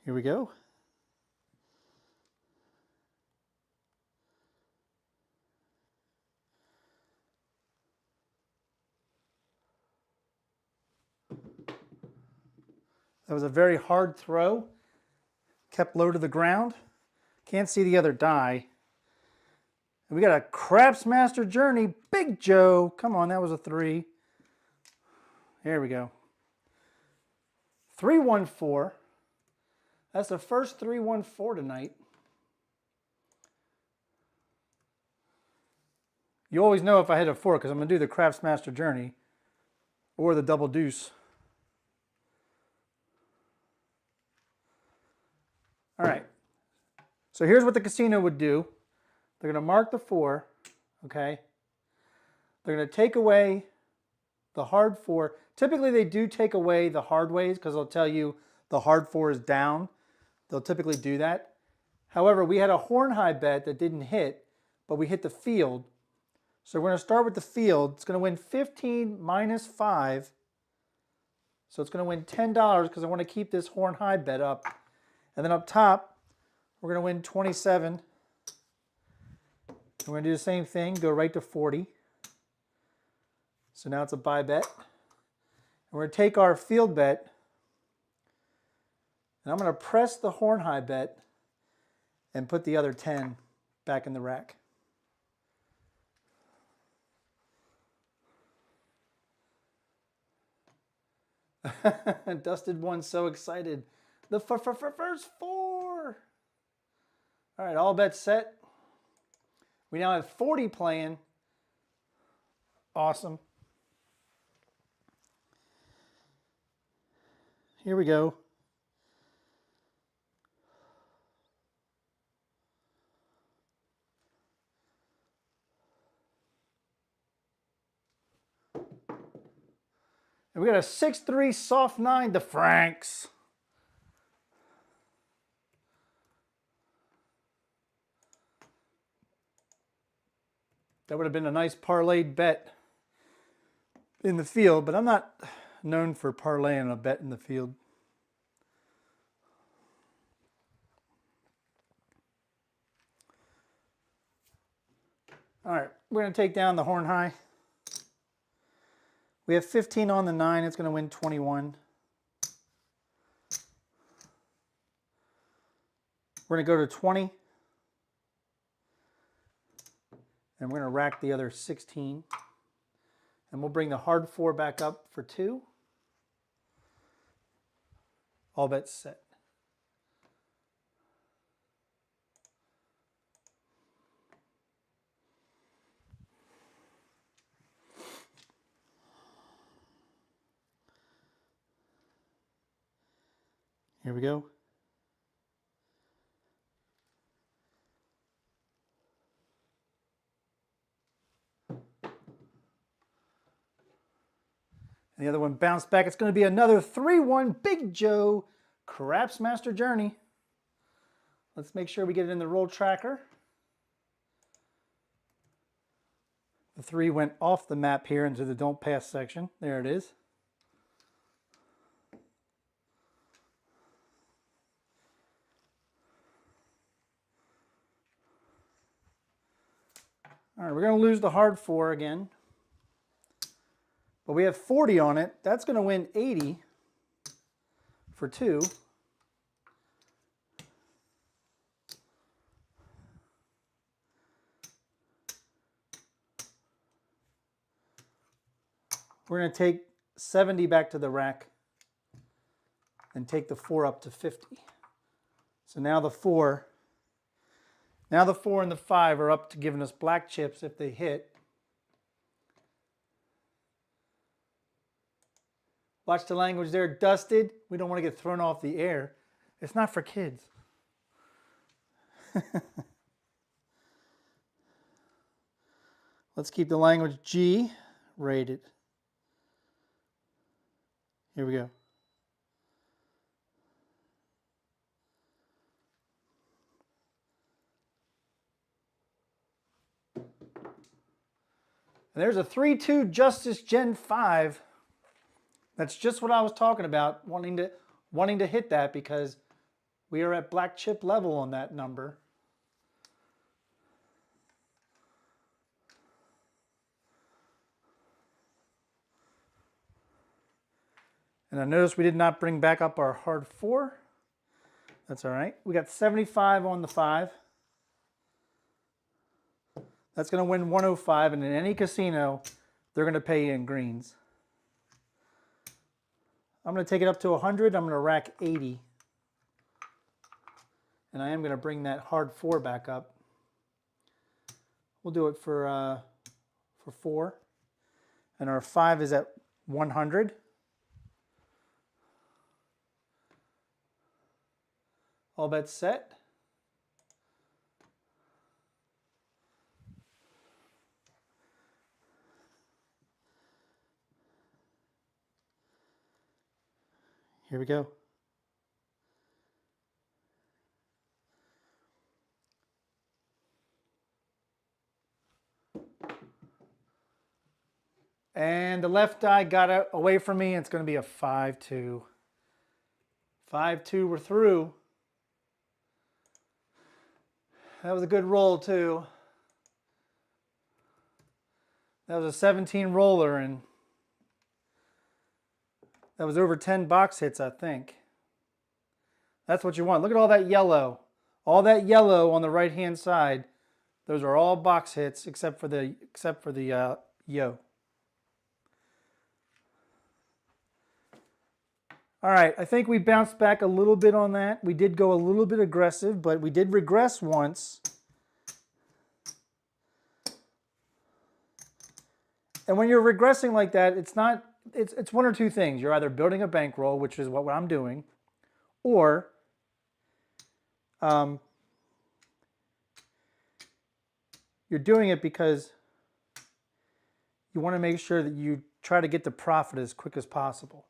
Here we go. That was a very hard throw. Kept low to the ground. Can't see the other die. And we got a Craps Master Journey, Big Joe. Come on, that was a 3. Here we go. 314. That's the first 314 tonight. You always know if I hit a 4 because I'm going to do the Craps Master Journey or the double deuce. All right. So here's what the casino would do. They're going to mark the 4, okay? They're going to take away the hard 4. Typically, they do take away the hard ways because they'll tell you the hard 4 is down. They'll typically do that. However, we had a horn high bet that didn't hit, but we hit the field. So we're going to start with the field. It's going to win 15 minus 5. So it's going to win $10 because I want to keep this horn high bet up. And then up top, we're going to win 27. We're going to do the same thing, go right to 40. So now it's a buy bet. And we're going to take our field bet, and I'm going to press the horn high bet and put the other 10 back in the rack. Dusted One's so excited. The first 4. All right, all bets set. We now have 40 playing. Awesome. Here we go. And we got a 6-3 soft 9 to Franks. That would have been a nice parlayed bet in the field, but I'm not known for parlaying a bet in the field. All right, we're going to take down the horn high. We have 15 on the 9. It's going to win 21. We're going to go to 20. And we're going to rack the other 16. And we'll bring the hard 4 back up for 2. All bets set. Here we go. And the other one bounced back. It's going to be another 3-1 Big Joe Craps Master Journey. Let's make sure we get it in the roll tracker. The 3 went off the map here into the don't pass section. There it is. All right, we're going to lose the hard 4 again. But we have 40 on it. That's going to win 80 for 2. We're going to take 70 back to the rack and take the 4 up to 50. So now the 4 and the 5 are up to giving us black chips if they hit. Watch the language there. Dusted. We don't want to get thrown off the air. It's not for kids. Let's keep the language G rated. Here we go. And there's a 3-2 Justice Gen 5. That's just what I was talking about, wanting to hit that because we are at black chip level on that number. And I noticed we did not bring back up our hard 4. That's all right. We got 75 on the 5. That's going to win 105, and in any casino, they're going to pay you in greens. I'm going to take it up to 100. I'm going to rack 80. And I am going to bring that hard 4 back up. We'll do it for 4. And our 5 is at 100. All bets set. Here we go. And the left die got away from me. It's going to be a 5-2. 5-2, we're through. That was a good roll too. That was a 17 roller and that was over 10 box hits, I think. That's what you want. Look at all that yellow. All that yellow on the right-hand side. Those are all box hits except for the yo. All right, I think we bounced back a little bit on that. We did go a little bit aggressive, but we did regress once. And when you're regressing like that, it's one or two things. You're either building a bankroll, which is what I'm doing, or you're doing it because you want to make sure that you try to get the profit as quick as possible.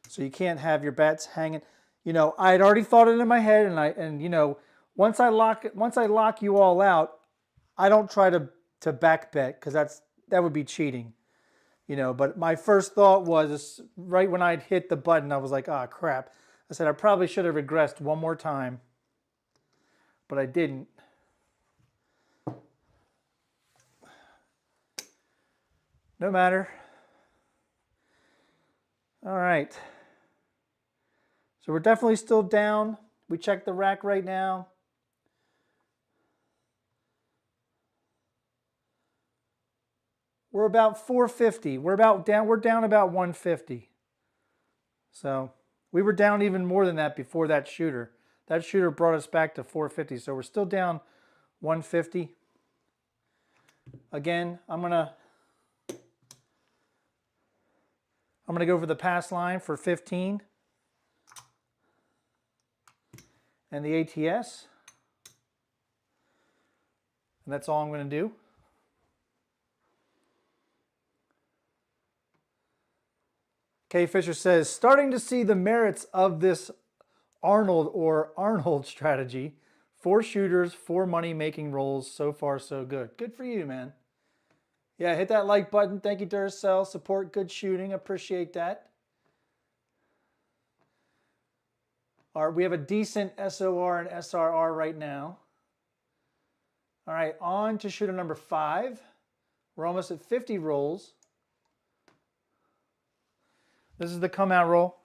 So you can't have your bets hanging. You know, I had already thought it in my head, and you know, once I lock you all out, I don't try to back bet because that would be cheating. You know, but my first thought was right when I'd hit the button, I was like, ah, crap. I said I probably should have regressed one more time, but I didn't. No matter. All right. So we're definitely still down. We checked the rack right now. We're about 450. We're down about 150. So we were down even more than that before that shooter. That shooter brought us back to 450. So we're still down 150. Again, I'm gonna go for the pass line for 15. And the ATS. And that's all I'm going to do. K. Fisher says, starting to see the merits of this Arnold strategy. 4 shooters, 4 money-making rolls. So far, so good. Good for you, man. Yeah, hit that like button. Thank you, Duracell. Support good shooting. Appreciate that. All right, we have a decent SOR and SRR right now. All right, on to shooter number 5. We're almost at 50 rolls. This is the come out roll.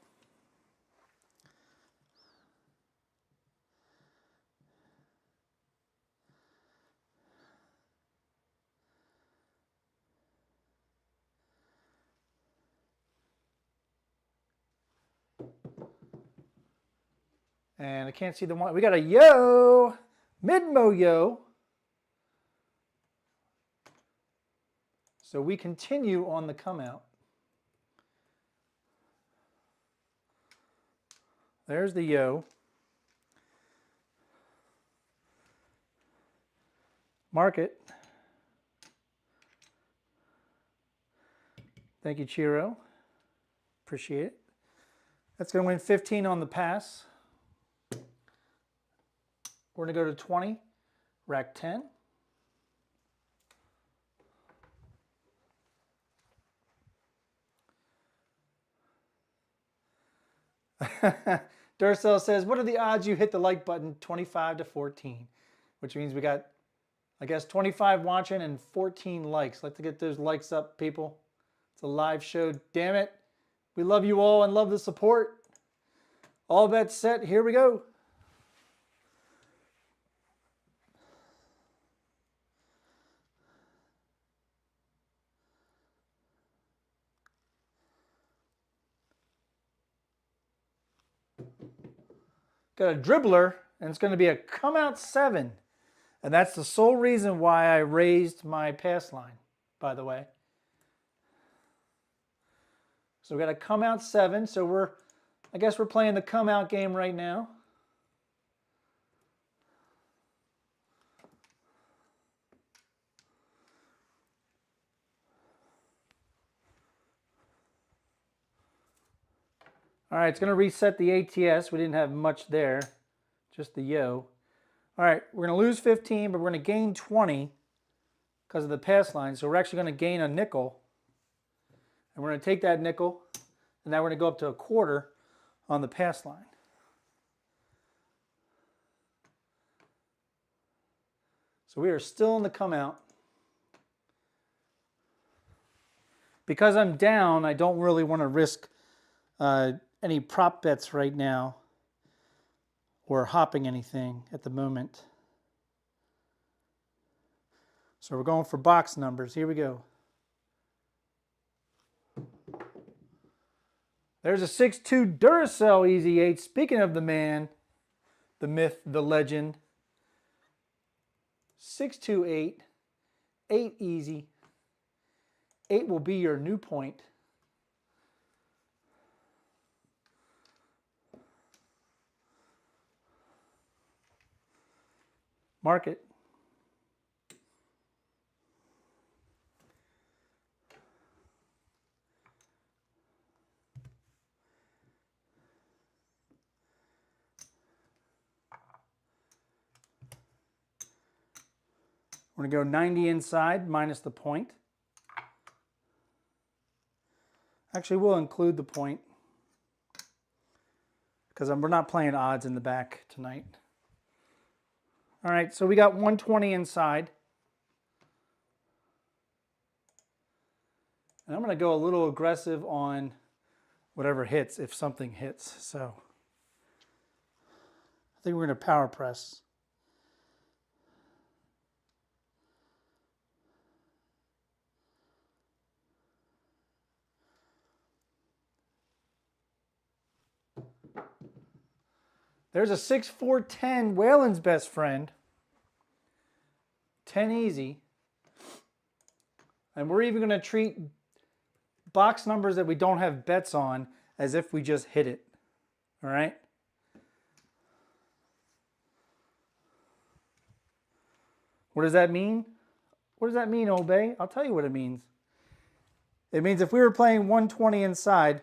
And I can't see the one. We got a yo, mid-mo yo. So we continue on the come out. There's the yo. Mark it. Thank you, Chiro. Appreciate it. That's going to win 15 on the pass. We're going to go to 20, rack 10. Duracell says, what are the odds you hit the like button? 25 to 14, which means we got, I guess, 25 watching and 14 likes. Let's get those likes up, people. It's a live show. Damn it. We love you all and love the support. All bets set. Here we go. Got a dribbler, and it's going to be a come out 7. And that's the sole reason why I raised my pass line, by the way. So we got a come out 7. So I guess we're playing the come out game right now. All right, it's going to reset the ATS. We didn't have much there, just the yo. All right, we're going to lose 15, but we're going to gain 20 because of the pass line. So we're actually going to gain a nickel. And we're going to take that nickel, and now we're going to go up to a quarter on the pass line. So we are still in the come out. Because I'm down, I don't really want to risk any prop bets right now or hopping anything at the moment. So we're going for box numbers. Here we go. There's a 6-2 Duracell Easy 8. Speaking of the man, the myth, the legend. 6-2-8. 8 easy. 8 will be your new point. Mark it. We're going to go 90 inside minus the point. Actually, we'll include the point because we're not playing odds in the back tonight. All right, so we got 120 inside. And I'm going to go a little aggressive on whatever hits, if something hits. So I think we're going to power press. There's a 6-4-10, Whalen's best friend. 10 easy. And we're even going to treat box numbers that we don't have bets on as if we just hit it. All right? What does that mean? What does that mean, Old Bay? I'll tell you what it means. It means if we were playing 120 inside,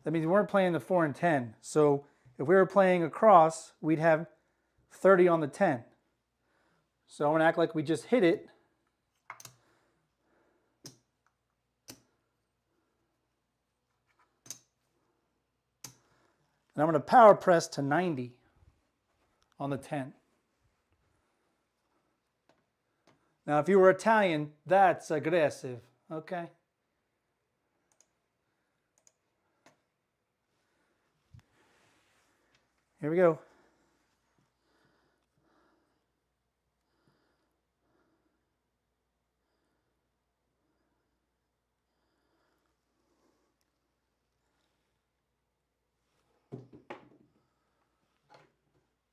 that means we weren't playing the 4 and 10. So if we were playing across, we'd have 30 on the 10. So I'm going to act like we just hit it. And I'm going to power press to 90 on the 10. Now, if you were Italian, that's aggressive, okay? Here we go.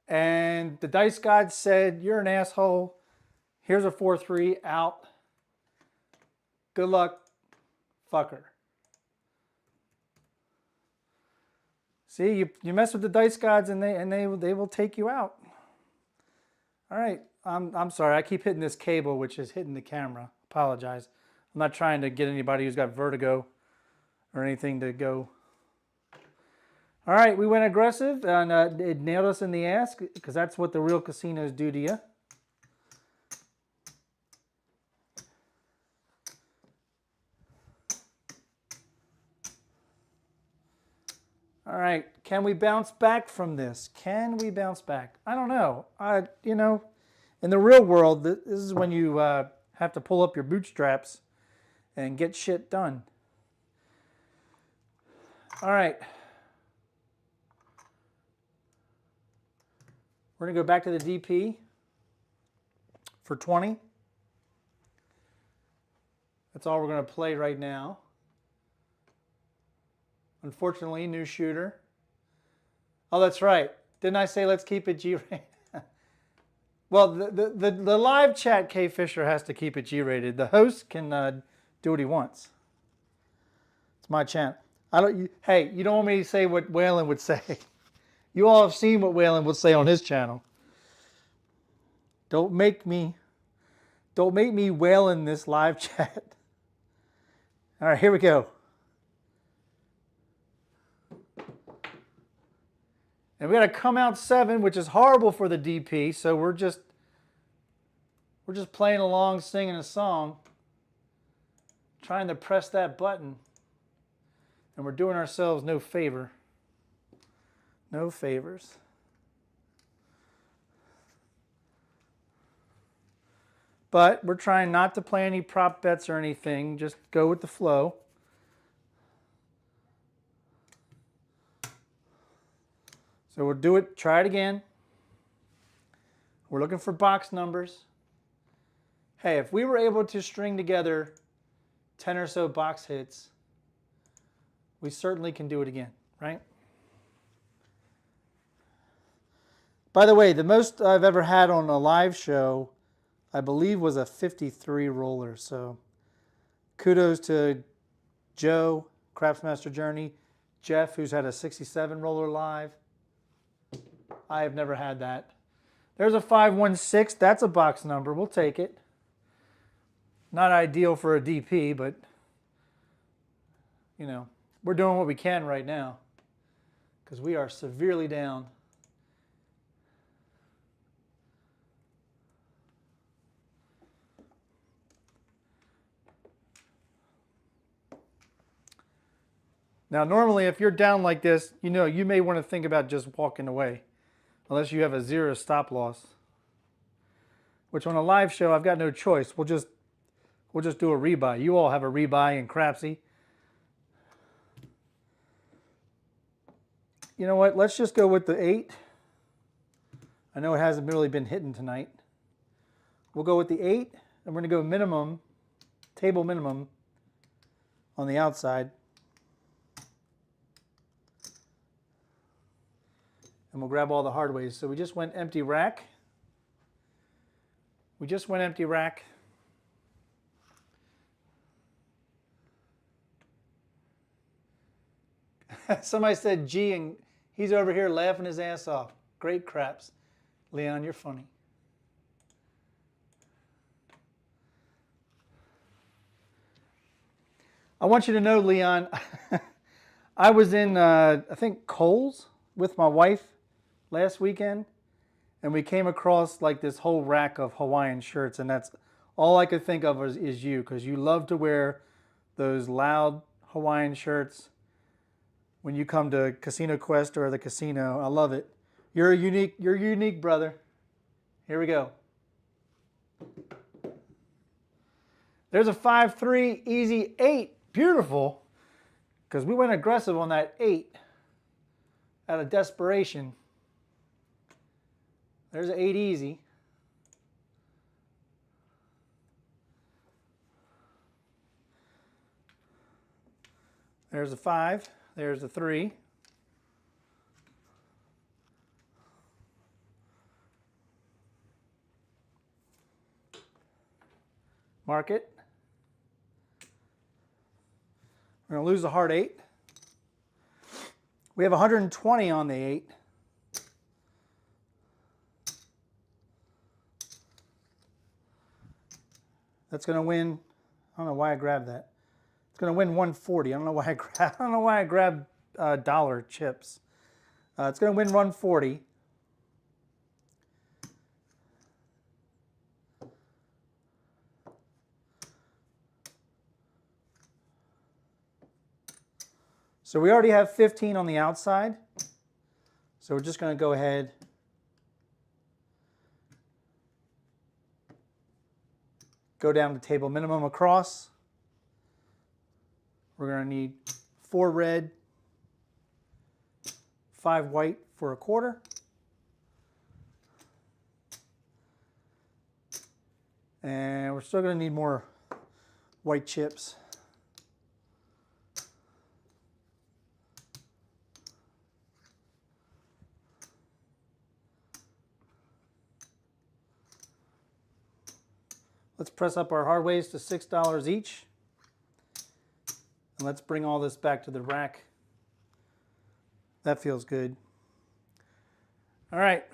And the dice god said, you're an asshole. Here's a 4-3 out. Good luck, fucker. See, you mess with the dice gods and they will take you out. All right, I'm sorry. I keep hitting this cable, which is hitting the camera. Apologize. I'm not trying to get anybody who's got vertigo or anything to go. All right, we went aggressive and it nailed us in the ass because that's what the real casinos do to you. All right, can we bounce back from this? Can we bounce back? I don't know. You know, in the real world, this is when you have to pull up your bootstraps and get shit done. All right. We're going to go back to the DP for 20. That's all we're going to play right now. Unfortunately, new shooter. Oh, that's right. Didn't I say let's keep it G-rated? Well, the live chat, K. Fisher, has to keep it G-rated. The host can do what he wants. It's my channel. Hey, you don't want me to say what Waylon would say. You all have seen what Waylon would say on his channel. Don't make me wail in this live chat. All right, here we go. And we got to come out 7, which is horrible for the DP. So we're just playing along, singing a song, trying to press that button, and we're doing ourselves no favor. No favors. But we're trying not to play any prop bets or anything. Just go with the flow. So we'll do it, try it again. We're looking for box numbers. Hey, if we were able to string together 10 or so box hits, we certainly can do it again, right? By the way, the most I've ever had on a live show, I believe, was a 53 roller. So kudos to Joe, Craftsmaster Journey, Jeff, who's had a 67 roller live. I have never had that. There's a 516. That's a box number. We'll take it. Not ideal for a DP, but, you know, we're doing what we can right now because we are severely down. Now, normally, if you're down like this, you know, you may want to think about just walking away. Unless you have a 0 stop loss. Which on a live show, I've got no choice. We'll just do a rebuy. You all have a rebuy in Crapsee. You know what? Let's just go with the 8. I know it hasn't really been hitting tonight. We'll go with the 8, and we're going to go minimum, table minimum on the outside. And we'll grab all the hard ways. So we just went empty rack. We just went empty rack. Somebody said G, and he's over here laughing his ass off. Great craps. Leon, you're funny. I want you to know, Leon, I was in, I think, Kohl's with my wife last weekend, and we came across like this whole rack of Hawaiian shirts, and that's all I could think of is you, because you love to wear those loud Hawaiian shirts when you come to Casino Quest or the casino. I love it. You're unique, brother. Here we go. There's a 5-3 easy 8. Beautiful, because we went aggressive on that 8 out of desperation. There's an 8 easy. There's a 5. There's a 3. Mark it. We're going to lose the hard 8. We have 120 on the 8. That's going to win. I don't know why I grabbed that. It's going to win 140. I don't know why I grabbed dollar chips. It's going to win 140. So we already have 15 on the outside. So we're just going to go ahead go down to table minimum across. We're going to need 4 red, 5 white for a quarter. And we're still going to need more white chips. Let's press up our hard ways to $6 each. And let's bring all this back to the rack. That feels good. All right.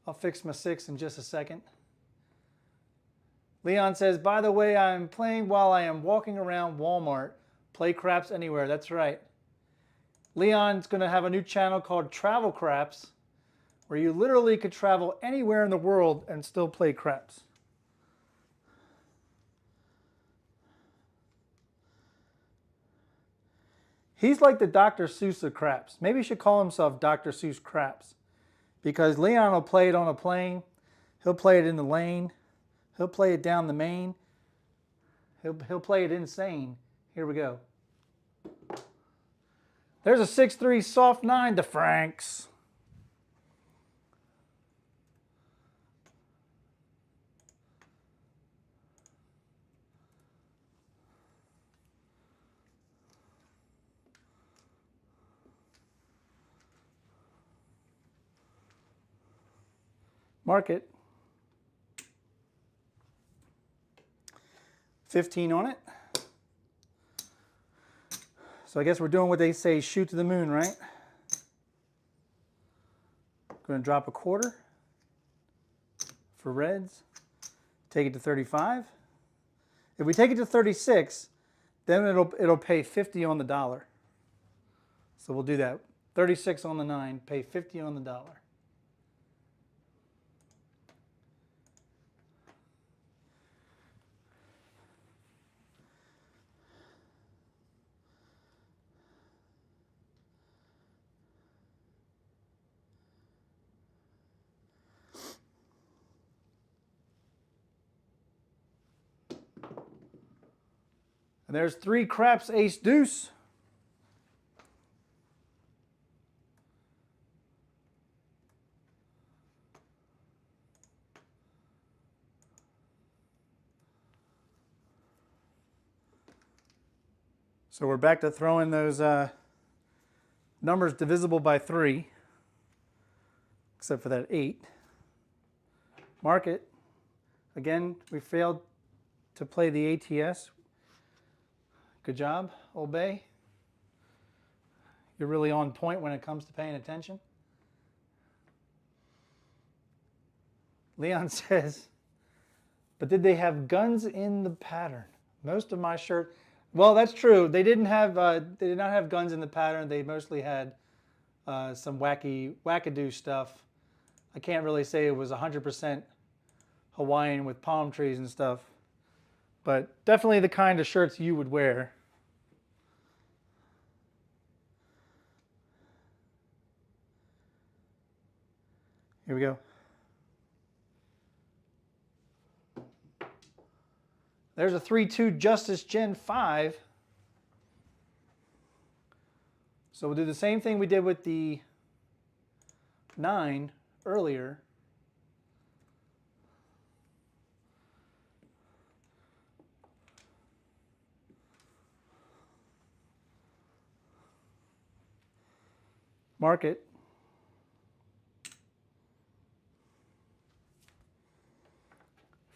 I'll fix my 6 in just a second. Leon says, by the way, I'm playing while I am walking around Walmart. Play craps anywhere. That's right. Leon's going to have a new channel called Travel Craps, where you literally could travel anywhere in the world and still play craps. He's like the Dr. Seuss of craps. Maybe he should call himself Dr. Seuss Craps, because Leon will play it on a plane. He'll play it in the lane. He'll play it down the main. He'll play it insane. Here we go. There's a 6-3 soft 9 to Franks. Mark it. 15 on it. So I guess we're doing what they say, shoot to the moon, right? Going to drop a quarter for reds. Take it to 35. If we take it to 36, then it'll pay 50 on the dollar. So we'll do that. 36 on the 9, pay 50 on the dollar. And there's 3 craps, ace, deuce. So we're back to throwing those numbers divisible by 3, except for that 8. Mark it. Again, we failed to play the ATS. Good job, Old Bay. You're really on point when it comes to paying attention. Leon says, but did they have guns in the pattern? Most of my shirt, well, that's true. They did not have guns in the pattern. They mostly had some wackadoo stuff. I can't really say it was 100% Hawaiian with palm trees and stuff, but definitely the kind of shirts you would wear. Here we go. There's a 3-2 Justice Gen 5. So we'll do the same thing we did with the 9 earlier. Mark it.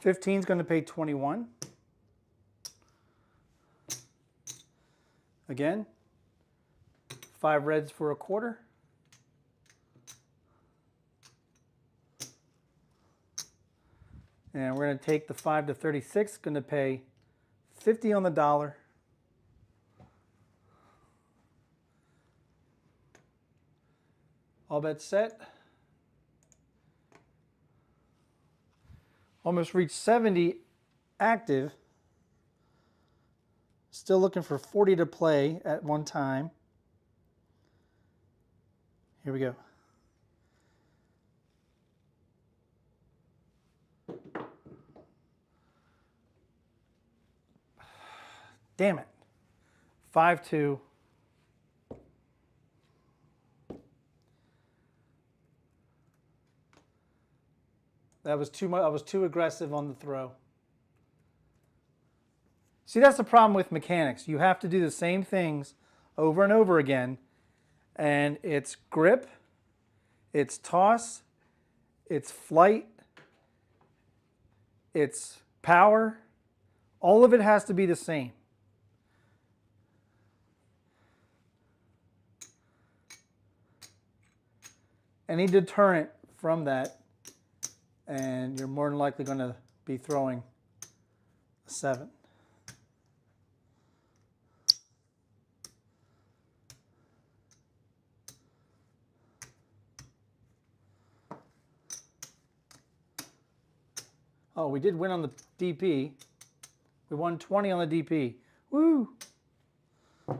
$15 is going to pay 21. Again, 5 reds for a quarter. And we're going to take the 5 to 36, going to pay 50 on the dollar. All bets set. Almost reached 70 active. Still looking for 40 to play at one time. Here we go. Damn it. 5-2. That was too much. I was too aggressive on the throw. See, that's the problem with mechanics. You have to do the same things over and over again. And it's grip, it's toss, it's flight, it's power. All of it has to be the same. Any deterrent from that, and you're more than likely going to be throwing a 7. Oh, we did win on the DP. We won 20 on the DP. Woo! All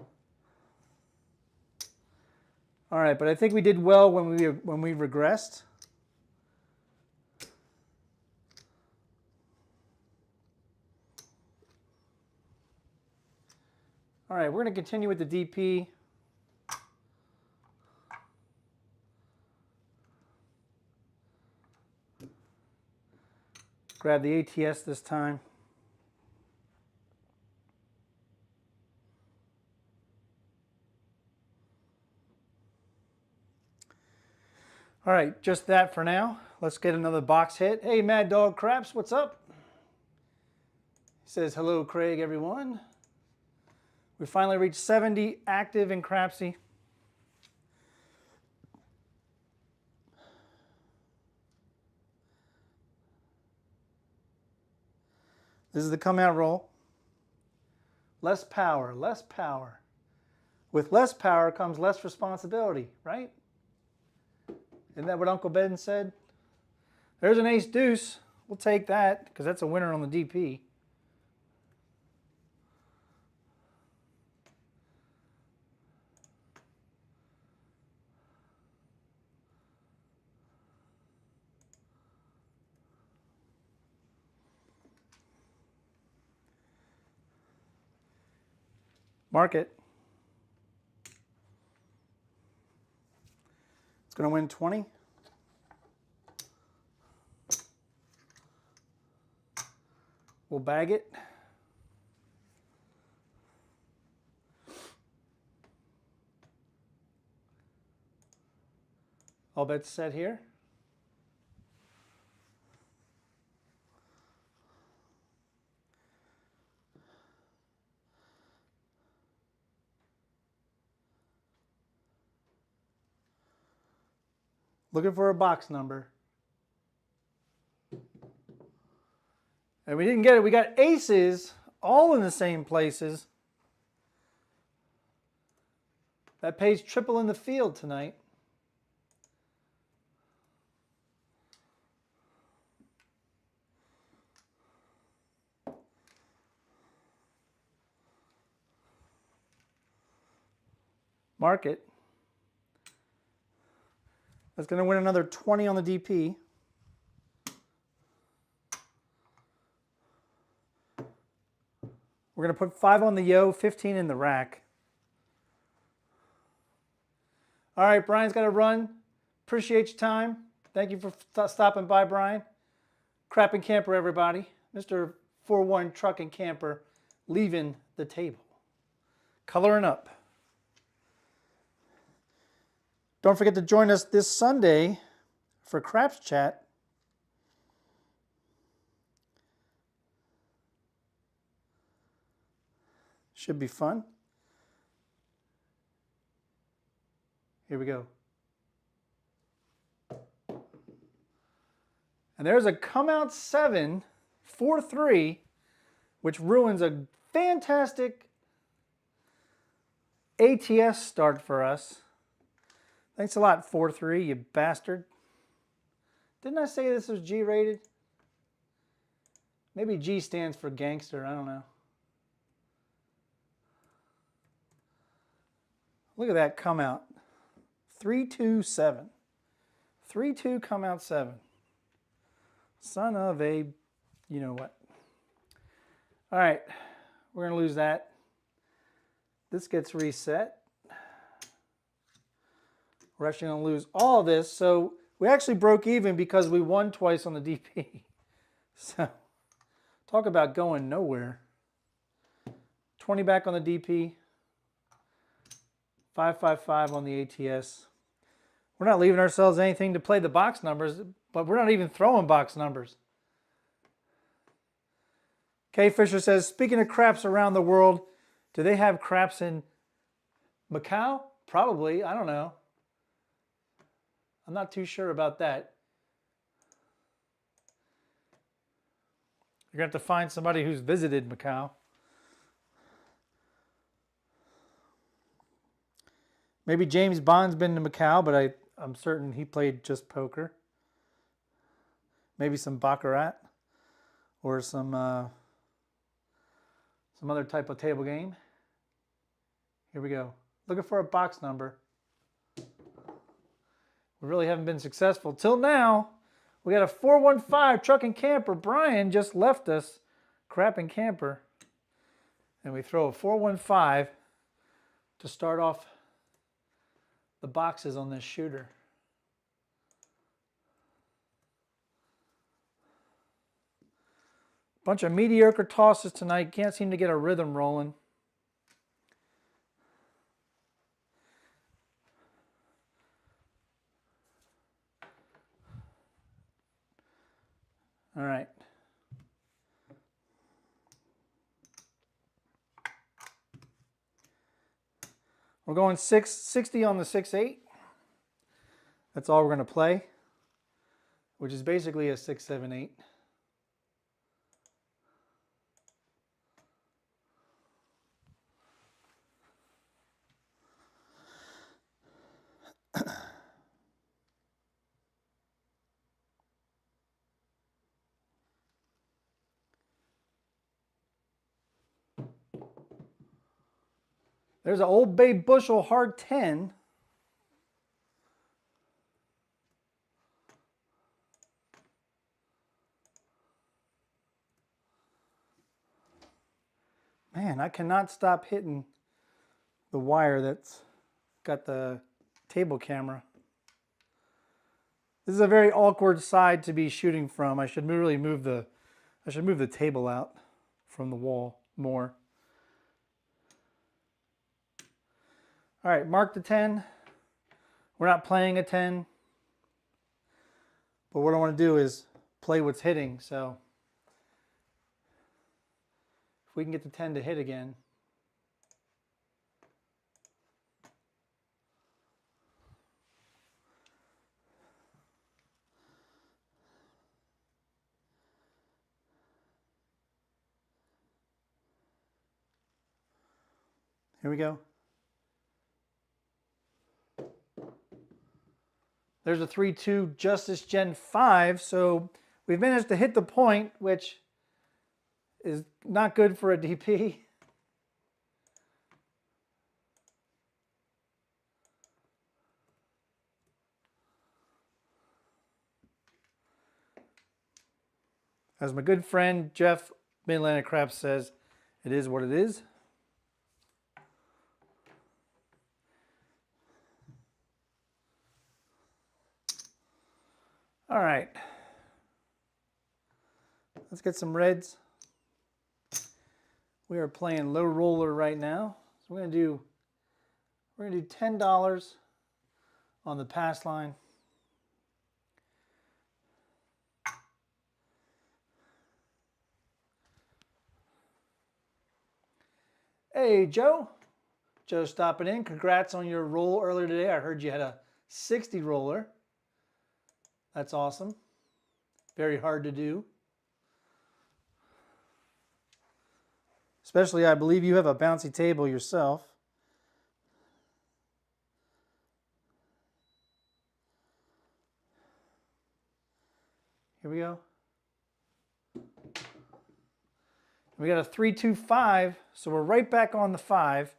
right, but I think we did well when we regressed. All right, we're going to continue with the DP. Grab the ATS this time. All right, just that for now. Let's get another box hit. Hey, Mad Dog Craps, what's up? He says, hello, Craig, everyone. We finally reached 70 active in Crapsee. This is the come out roll. Less power, less power. With less power comes less responsibility, right? Isn't that what Uncle Ben said? There's an ace deuce. We'll take that because that's a winner on the DP. Mark it. It's going to win 20. We'll bag it. All bets set here. Looking for a box number. And we didn't get it. We got aces all in the same places. That pays triple in the field tonight. Mark it. That's going to win another 20 on the DP. We're going to put 5 on the yo, 15 in the rack. All right, Brian's got to run. Appreciate your time. Thank you for stopping by, Brian. Crap and Camper, everybody. Mr. 4-1 Truck and Camper leaving the table. Coloring up. Don't forget to join us this Sunday for Craps Chat. Should be fun. Here we go. And there's a come out 7, 4-3, which ruins a fantastic ATS start for us. Thanks a lot, 4-3, you bastard. Didn't I say this was G-rated? Maybe G stands for gangster, I don't know. Look at that come out. 3-2-7. 3-2 come out 7. Son of a, you know what. All right, we're going to lose that. This gets reset. We're actually going to lose all of this. So we actually broke even because we won twice on the DP. So talk about going nowhere. 20 back on the DP. 555 on the ATS. We're not leaving ourselves anything to play the box numbers, but we're not even throwing box numbers. Kay Fisher says, speaking of craps around the world, do they have craps in Macau? Probably, I don't know. I'm not too sure about that. You're going to have to find somebody who's visited Macau. Maybe James Bond's been to Macau, but I'm certain he played just poker. Maybe some baccarat or some other type of table game. Here we go. Looking for a box number. We really haven't been successful till now. We got a 415 truck and camper. Brian just left us, crap and camper. And we throw a 415 to start off the boxes on this shooter. Bunch of mediocre tosses tonight. Can't seem to get a rhythm rolling. All right. We're going 660 on the 6-8. That's all we're going to play, which is basically a 6-7-8. There's an Old Bay bushel hard 10. Man, I cannot stop hitting the wire that's got the table camera. This is a very awkward side to be shooting from. I should really move the table out from the wall more. All right, mark the 10. We're not playing a 10. But what I want to do is play what's hitting. So if we can get the 10 to hit again. Here we go. There's a 3-2 Justice Gen 5, so we've managed to hit the point, which is not good for a DP. As my good friend Jeff Mid-Atlantic Craps says, it is what it is. All right, let's get some reds. We are playing low roller right now. So we're gonna do $10 on the pass line. Hey, Joe Joe stopping in. Congrats on your roll earlier today. I heard you had a 60 roller. That's awesome. Very hard to do. Especially, I believe you have a bouncy table yourself. Here we go. We got a 3-2-5, so we're right back on the 5.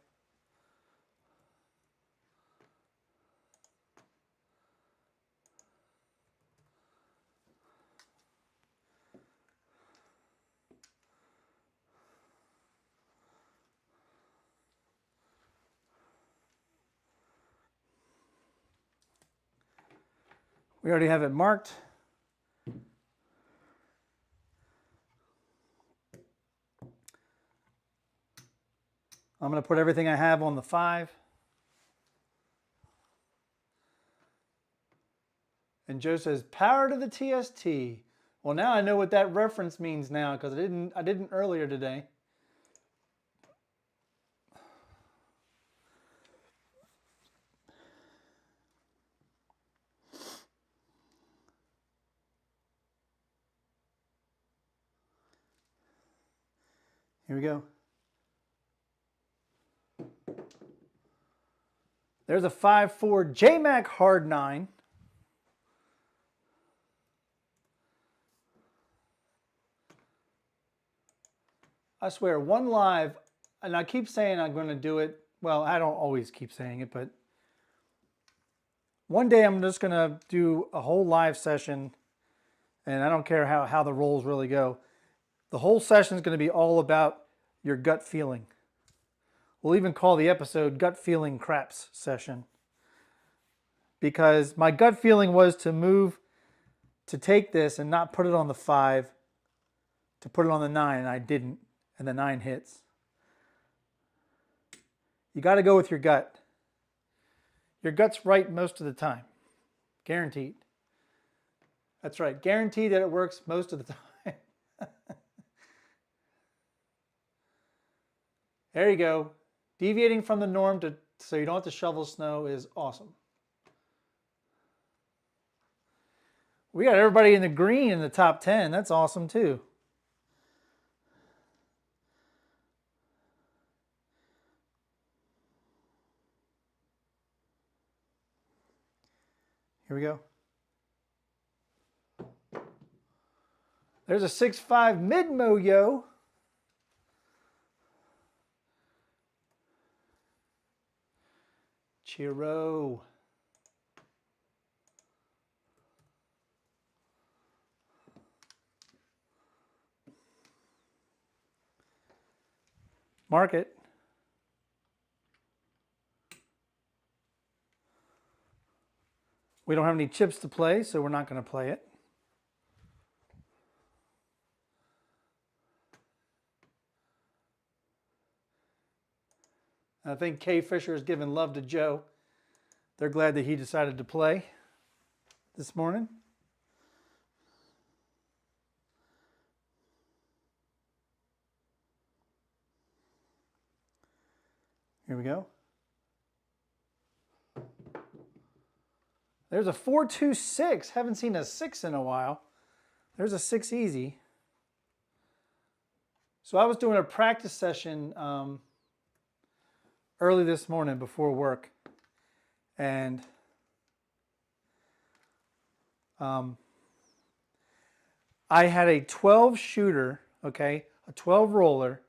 We already have it marked. I'm going to put everything I have on the 5. And Joe says, power to the TST. Well, now I know what that reference means now because I didn't earlier today. Here we go. There's a 5-4 JMac Hard 9. I swear, one live, and I keep saying I'm going to do it. Well, I don't always keep saying it, but one day I'm just going to do a whole live session, and I don't care how the rolls really go. The whole session is going to be all about your gut feeling. We'll even call the episode Gut Feeling Craps Session. Because my gut feeling was to take this and not put it on the 5, to put it on the 9, and I didn't, and the 9 hits. You got to go with your gut. Your gut's right most of the time. Guaranteed. That's right. Guaranteed that it works most of the time. There you go. Deviating from the norm so you don't have to shovel snow is awesome. We got everybody in the green in the top 10. That's awesome too. Here we go. There's a 6-5 mid-mo, yo. Cheero. Mark it. We don't have any chips to play, so we're not going to play it. I think Kay Fisher is giving love to Joe. They're glad that he decided to play this morning. Here we go. There's a 4-2-6. Haven't seen a 6 in a while. There's a 6 easy. So I was doing a practice session early this morning before work. And I had a 12 shooter, okay, a 12 roller,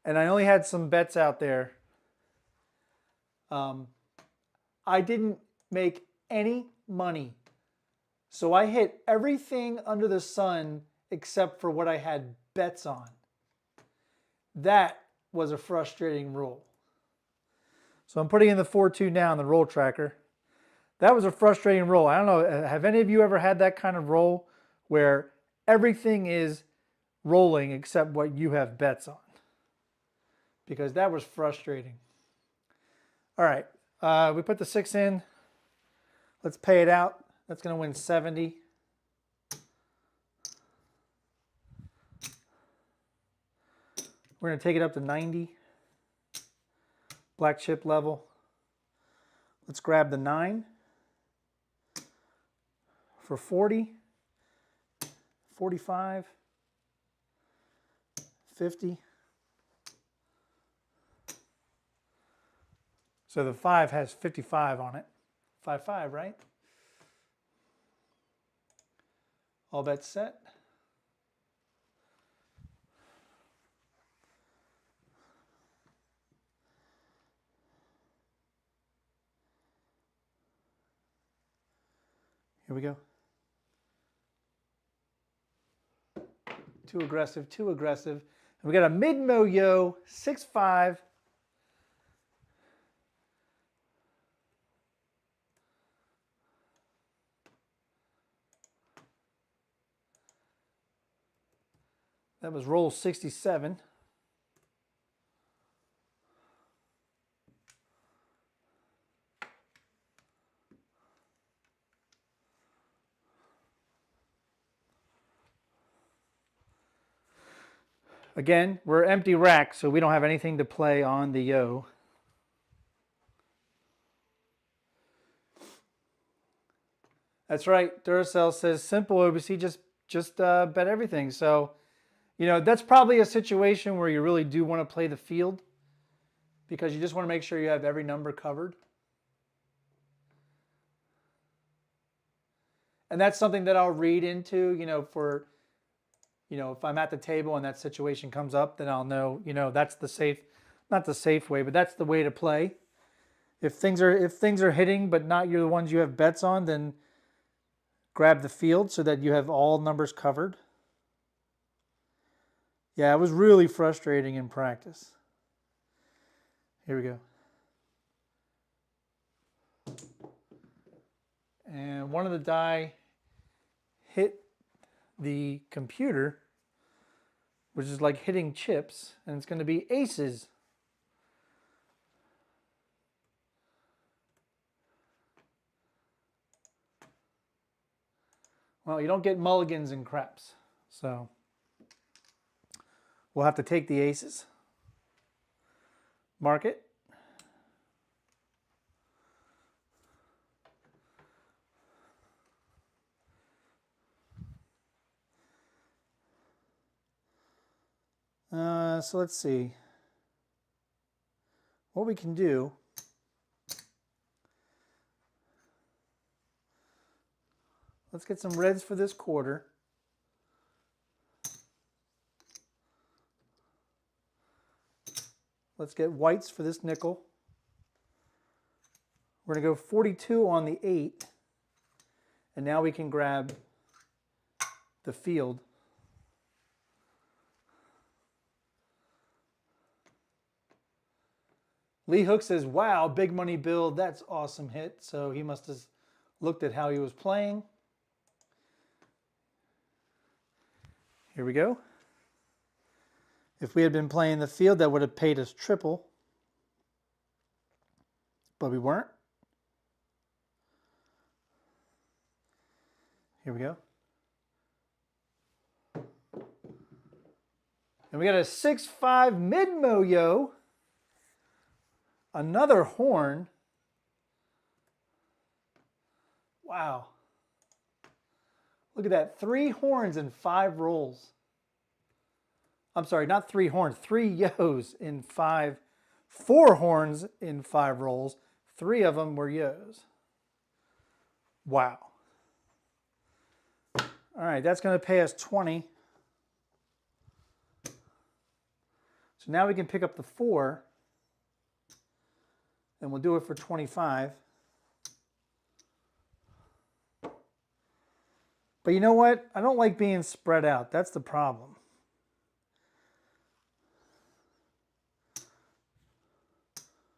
and I only had some bets out there. I didn't make any money. So I hit everything under the sun except for what I had bets on. That was a frustrating roll. So I'm putting in the 4-2 now on the roll tracker. That was a frustrating roll. I don't know, have any of you ever had that kind of roll where everything is rolling except what you have bets on? Because that was frustrating. All right, we put the 6 in. Let's pay it out. That's going to win 70. We're going to take it up to 90. black chip level. Let's grab the 9 for 40, 45, 50. So the 5 has 55 on it. 5-5, right? All bets set. Here we go. Too aggressive, too aggressive. And we got a mid-mo yo, 6-5. That was roll 67. Again, we're empty rack, so we don't have anything to play on the yo. That's right. Duracell says simple OBC, just bet everything. So, you know, that's probably a situation where you really do want to play the field because you just want to make sure you have every number covered. And that's something that I'll read into, you know, for, you know, if I'm at the table and that situation comes up, then I'll know, you know, that's the safe, not the safe way, but that's the way to play. If things are hitting, but not you're the ones you have bets on, then grab the field so that you have all numbers covered. Yeah, it was really frustrating in practice. Here we go. And one of the die hit the computer, which is like hitting chips, and it's going to be aces. Well, you don't get mulligans in craps, so we'll have to take the aces. Mark it. So let's see what we can do. Let's get some reds for this quarter. Let's get whites for this nickel. We're going to go 42 on the 8. And now we can grab the field. Lee Hook says, wow, big money build. That's awesome hit. So he must have looked at how he was playing. Here we go. If we had been playing the field, that would have paid us triple. But we weren't. Here we go. And we got a 6-5 mid-mo yo. Another horn. Wow. Look at that. 3 horns and 5 rolls. I'm sorry, not 3 horns. 3 yos in 5. 4 horns in 5 rolls. 3 of them were yos. Wow. All right, that's going to pay us 20. So now we can pick up the 4. And we'll do it for 25. But you know what? I don't like being spread out. That's the problem.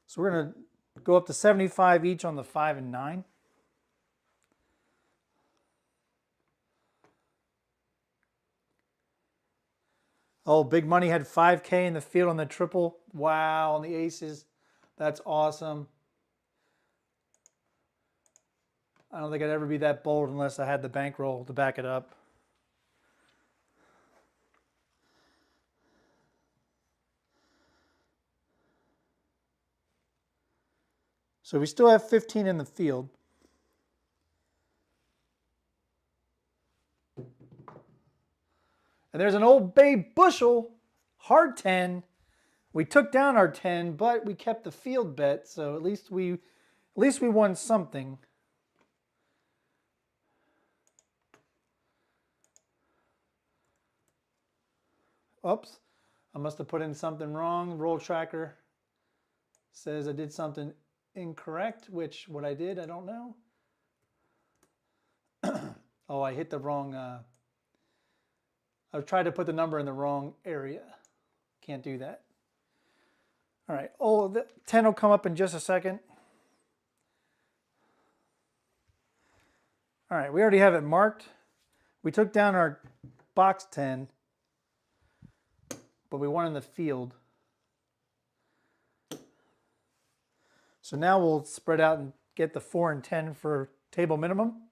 So we're going to go up to 75 each on the 5 and 9. Oh, Big Money had 5K in the field on the triple. Wow, on the aces. That's awesome. I don't think I'd ever be that bold unless I had the bankroll to back it up. So we still have 15 in the field. And there's an Old Bay bushel, hard 10. We took down our 10, but we kept the field bet, so at least we won something. Oops, I must have put in something wrong. Roll tracker says I did something incorrect, which what I did, I don't know. Oh, I hit the wrong, I tried to put the number in the wrong area. Can't do that. All right, oh, the 10 will come up in just a second. All right, we already have it marked. We took down our box 10, but we won in the field. So now we'll spread out and get the 4 and 10 for table minimum.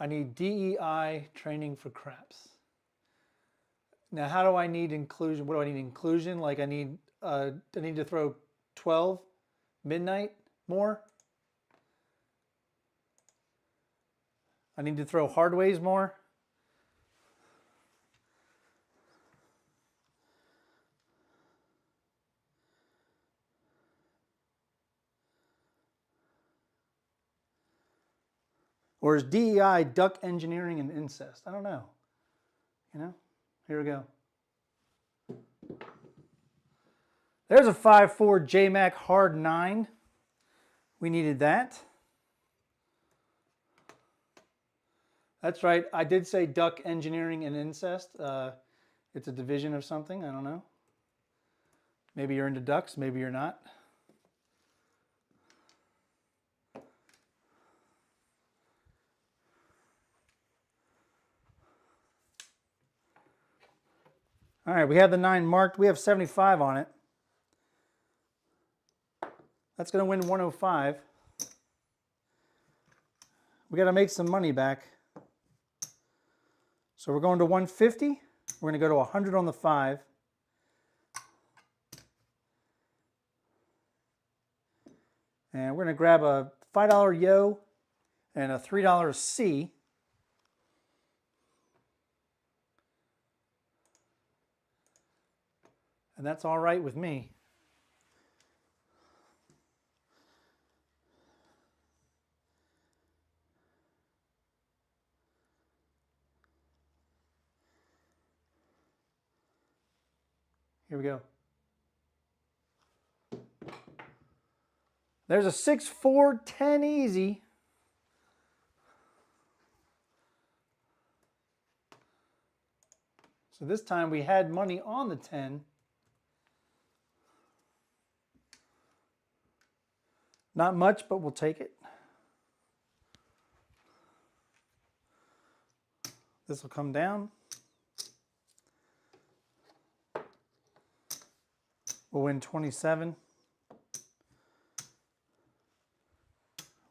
I need DEI training for craps. Now, how do I need inclusion? What do I need inclusion? Like I need to throw 12 midnight more. I need to throw hardways more. Or is DEI duck engineering and incest? I don't know. You know, here we go. There's a 5.4 JMac hard 9. We needed that. That's right. I did say duck engineering and incest. It's a division of something. I don't know. Maybe you're into ducks. Maybe you're not. All right, we have the 9 marked. We have 75 on it. That's going to win 105. We got to make some money back. So we're going to 150. We're going to go to 100 on the 5. And we're going to grab a $5 yo and a $3 C. And that's all right with me. Here we go. There's a 6-4, 10 easy. So this time we had money on the 10. Not much, but we'll take it. This will come down. We'll win 27.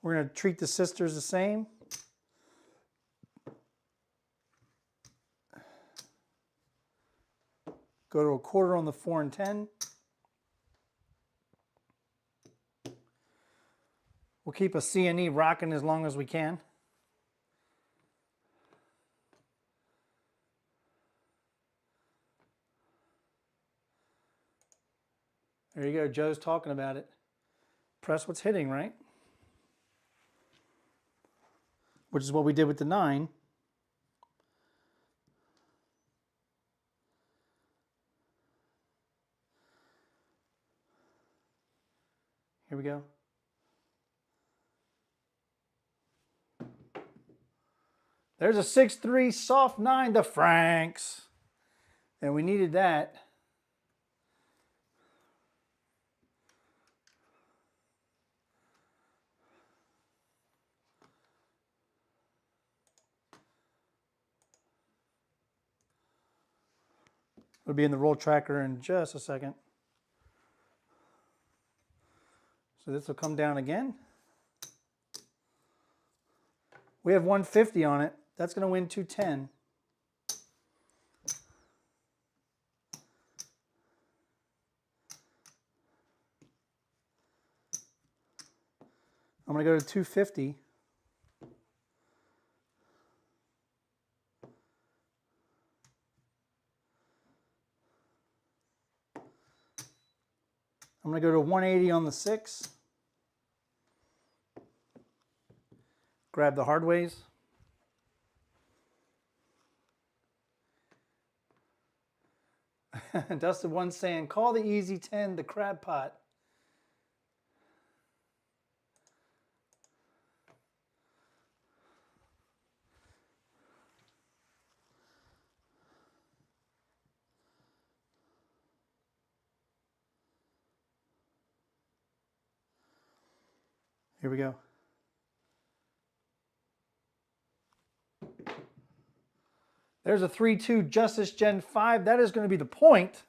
We're going to treat the sisters the same. Go to a quarter on the 4 and 10. We'll keep a C&E rocking as long as we can. There you go, Joe's talking about it. Press what's hitting, right? Which is what we did with the 9. Here we go. There's a 6-3 soft 9, the Franks. And we needed that. It'll be in the roll tracker in just a second. So this will come down again. We have 150 on it. That's going to win 210. I'm going to go to 250. I'm going to go to 180 on the 6. Grab the hard ways. Dustin One saying, call the easy 10 the crab pot. Here we go. There's a 3-2 Justice Gen 5. That is going to be the point.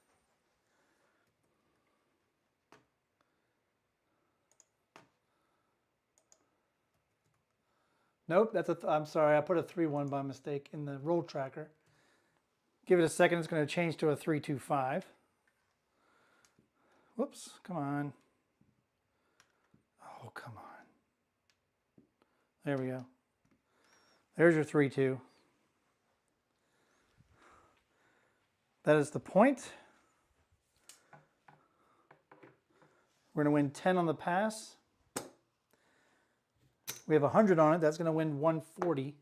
Nope, I'm sorry, I put a 3-1 by mistake in the roll tracker. Give it a second, it's going to change to a 3-2-5. Whoops, come on. Oh, come on. There we go. There's your 3-2. That is the point. We're going to win 10 on the pass. We have 100 on it. That's going to win 140.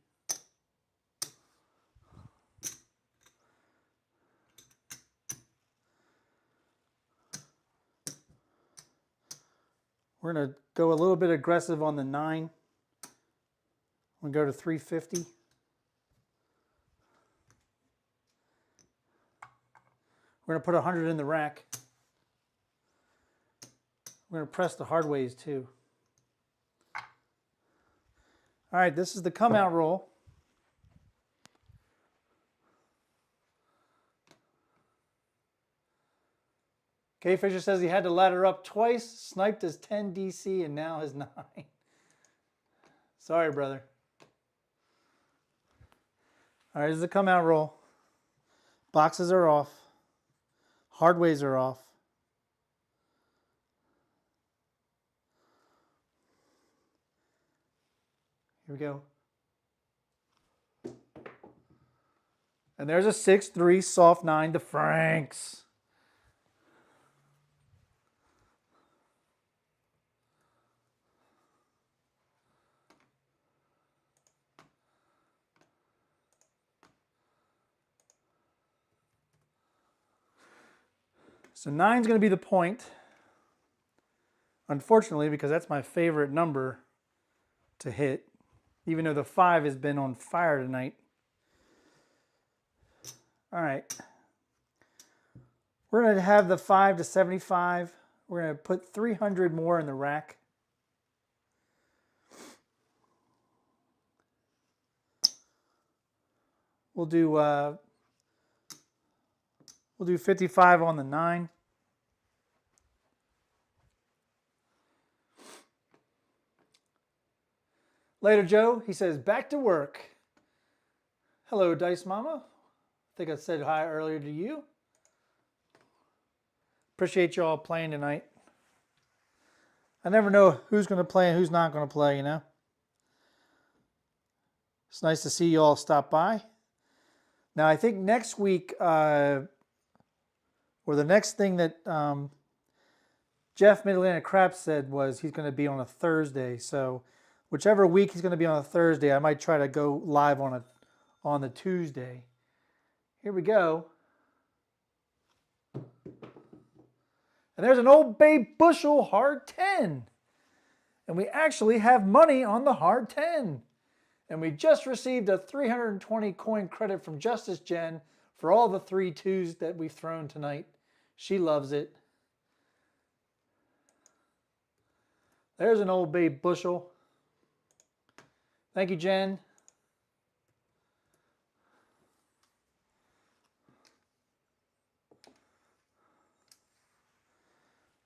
We're going to go a little bit aggressive on the 9. We'll go to 350. We're going to put 100 in the rack. We're going to press the hard ways too. All right, this is the come out roll. K Fisher says he had to ladder up twice, sniped his 10 DC and now his 9. Sorry, brother. All right, this is the come out roll. Boxes are off. Hardways are off. Here we go. And there's a 6-3 soft 9 to Franks. So 9 is going to be the point. Unfortunately, because that's my favorite number to hit, even though the 5 has been on fire tonight. All right. We're going to have the 5 to 75. We're going to put 300 more in the rack. We'll do 55 on the 9. Later, Joe. He says, back to work. Hello, Dice Mama. I think I said hi earlier to you. Appreciate you all playing tonight. I never know who's going to play and who's not going to play, you know. It's nice to see you all stop by. Now, I think next week, or the next thing that Jeff Mid-Atlantic Craps said was he's going to be on a Thursday. So whichever week he's going to be on a Thursday, I might try to go live on the Tuesday. Here we go. And there's an Old Bay Bushel hard 10. And we actually have money on the hard 10. And we just received a 320 coin credit from Justice Jen for all the 3-2s that we've thrown tonight. She loves it. There's an Old Bay Bushel. Thank you, Jen.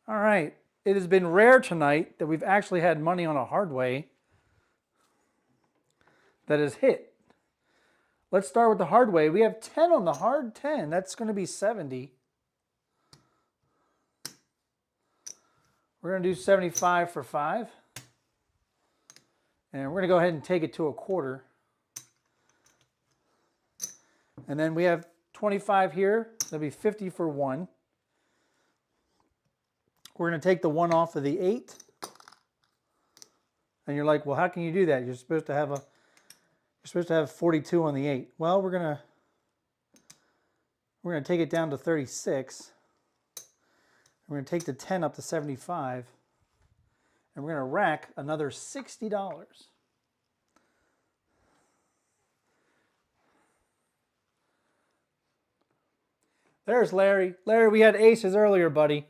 All right. It has been rare tonight that we've actually had money on a hard way that has hit. Let's start with the hard way. We have 10 on the hard 10. That's going to be 70. We're going to do 75 for 5. And we're going to go ahead and take it to a quarter. And then we have 25 here. That'll be 50 for 1. We're going to take the 1 off of the 8. And you're like, well, how can you do that? You're supposed to have 42 on the 8. Well, we're going to take it down to 36. We're going to take the 10 up to 75. And we're going to rack another $60. There's Larry. Larry, we had aces earlier, buddy.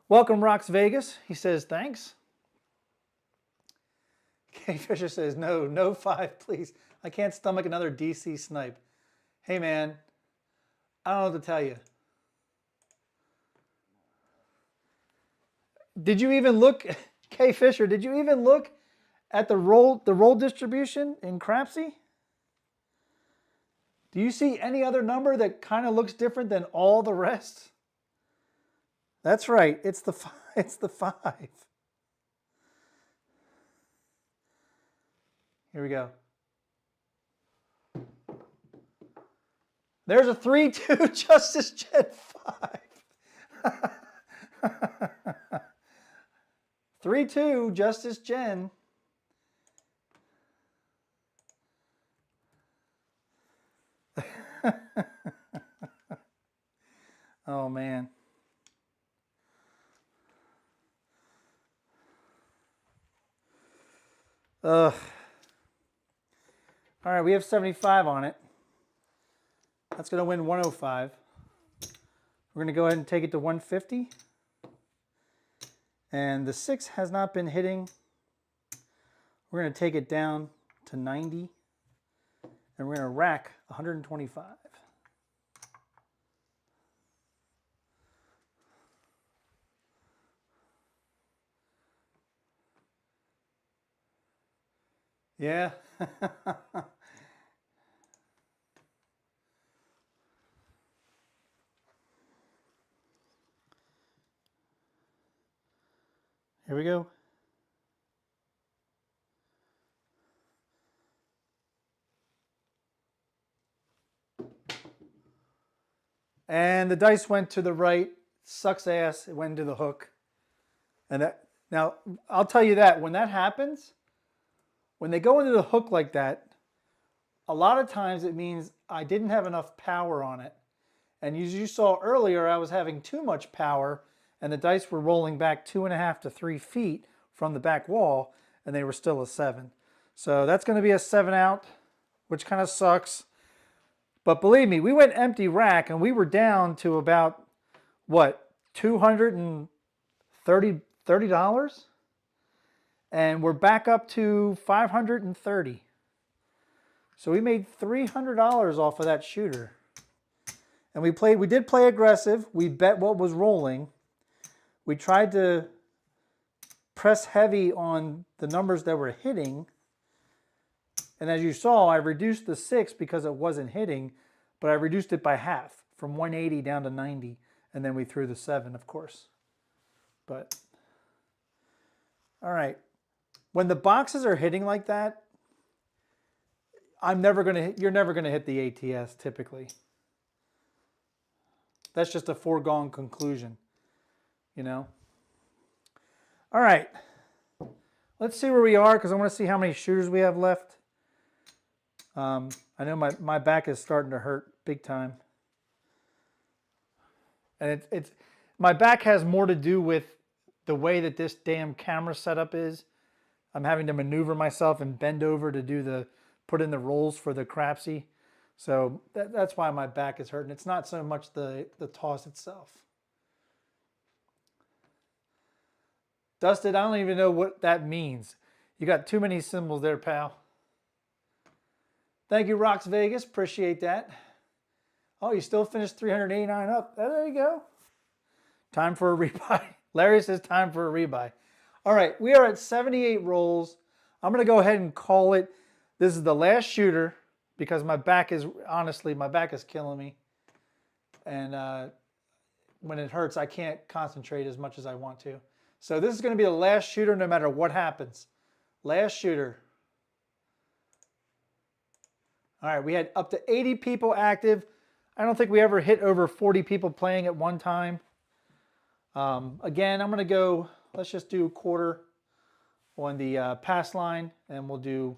Welcome, Rocks Vegas. He says, thanks. Kay Fisher says, no 5, please. I can't stomach another DC snipe. Hey, man, I don't know what to tell you. Did you even look, Kay Fisher, did you even look at the roll distribution in Crapsee? Do you see any other number that kind of looks different than all the rest? That's right, it's the 5. It's the 5. Here we go. There's a 3-2 Justice Jet 5. 3-2 Justice Jen. Oh man. All right, we have 75 on it. That's going to win 105. We're going to go ahead and take it to 150. And the 6 has not been hitting. We're going to take it down to 90. And we're going to rack 125. Yeah. Here we go. And the dice went to the right. Sucks ass. It went into the hook. And that, now, I'll tell you that when that happens, when they go into the hook like that, a lot of times it means I didn't have enough power on it. And as you saw earlier, I was having too much power, and the dice were rolling back 2.5 to 3 feet from the back wall, and they were still a 7. So that's going to be a 7 out, which kind of sucks. But believe me, we went empty rack, and we were down to about, what, $230? And we're back up to $530. So we made $300 off of that shooter. And we did play aggressive. We bet what was rolling. We tried to press heavy on the numbers that were hitting. And as you saw, I reduced the 6 because it wasn't hitting, but I reduced it by half, from 180 down to 90. And then we threw the 7, of course. But, all right. When the boxes are hitting like that, you're never going to hit the ATS typically. That's just a foregone conclusion, you know? All right. Let's see where we are, because I want to see how many shooters we have left. I know my back is starting to hurt big time. And my back has more to do with the way that this damn camera setup is. I'm having to maneuver myself and bend over to put in the rolls for the Crapsee. So that's why my back is hurting. It's not so much the toss itself. Dusted, I don't even know what that means. You got too many symbols there, pal. Thank you, Rocks Vegas. Appreciate that. Oh, you still finished 389 up. There you go. Time for a rebuy. Larry says time for a rebuy. All right, we are at 78 rolls. I'm going to go ahead and call it. This is the last shooter because my back is killing me. And when it hurts, I can't concentrate as much as I want to. So this is going to be the last shooter no matter what happens. Last shooter. All right, we had up to 80 people active. I don't think we ever hit over 40 people playing at one time. Again, I'm going to go, let's just do a quarter on the pass line, and we'll do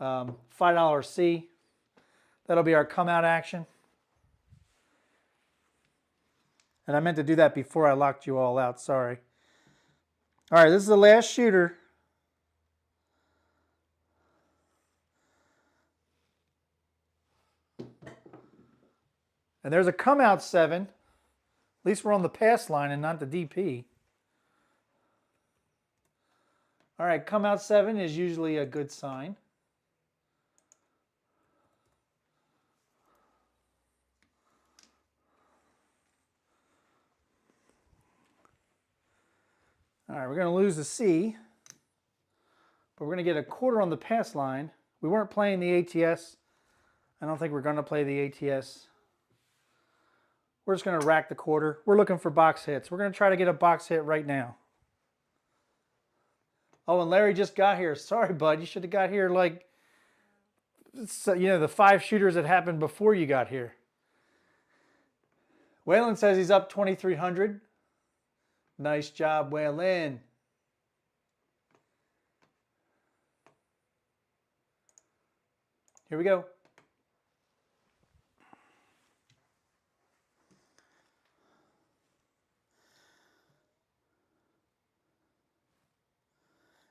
$5 C. That'll be our come out action. And I meant to do that before I locked you all out, sorry. All right, this is the last shooter. And there's a come out 7. At least we're on the pass line and not the DP. All right, come out 7 is usually a good sign. All right, we're going to lose the C, but we're going to get a quarter on the pass line. We weren't playing the ATS. I don't think we're going to play the ATS. We're just going to rack the quarter. We're looking for box hits. We're going to try to get a box hit right now. Oh, and Larry just got here. Sorry, bud. You should have got here like, you know, the 5 shooters that happened before you got here. Waylon says he's up 2,300. Nice job, Waylon. Here we go.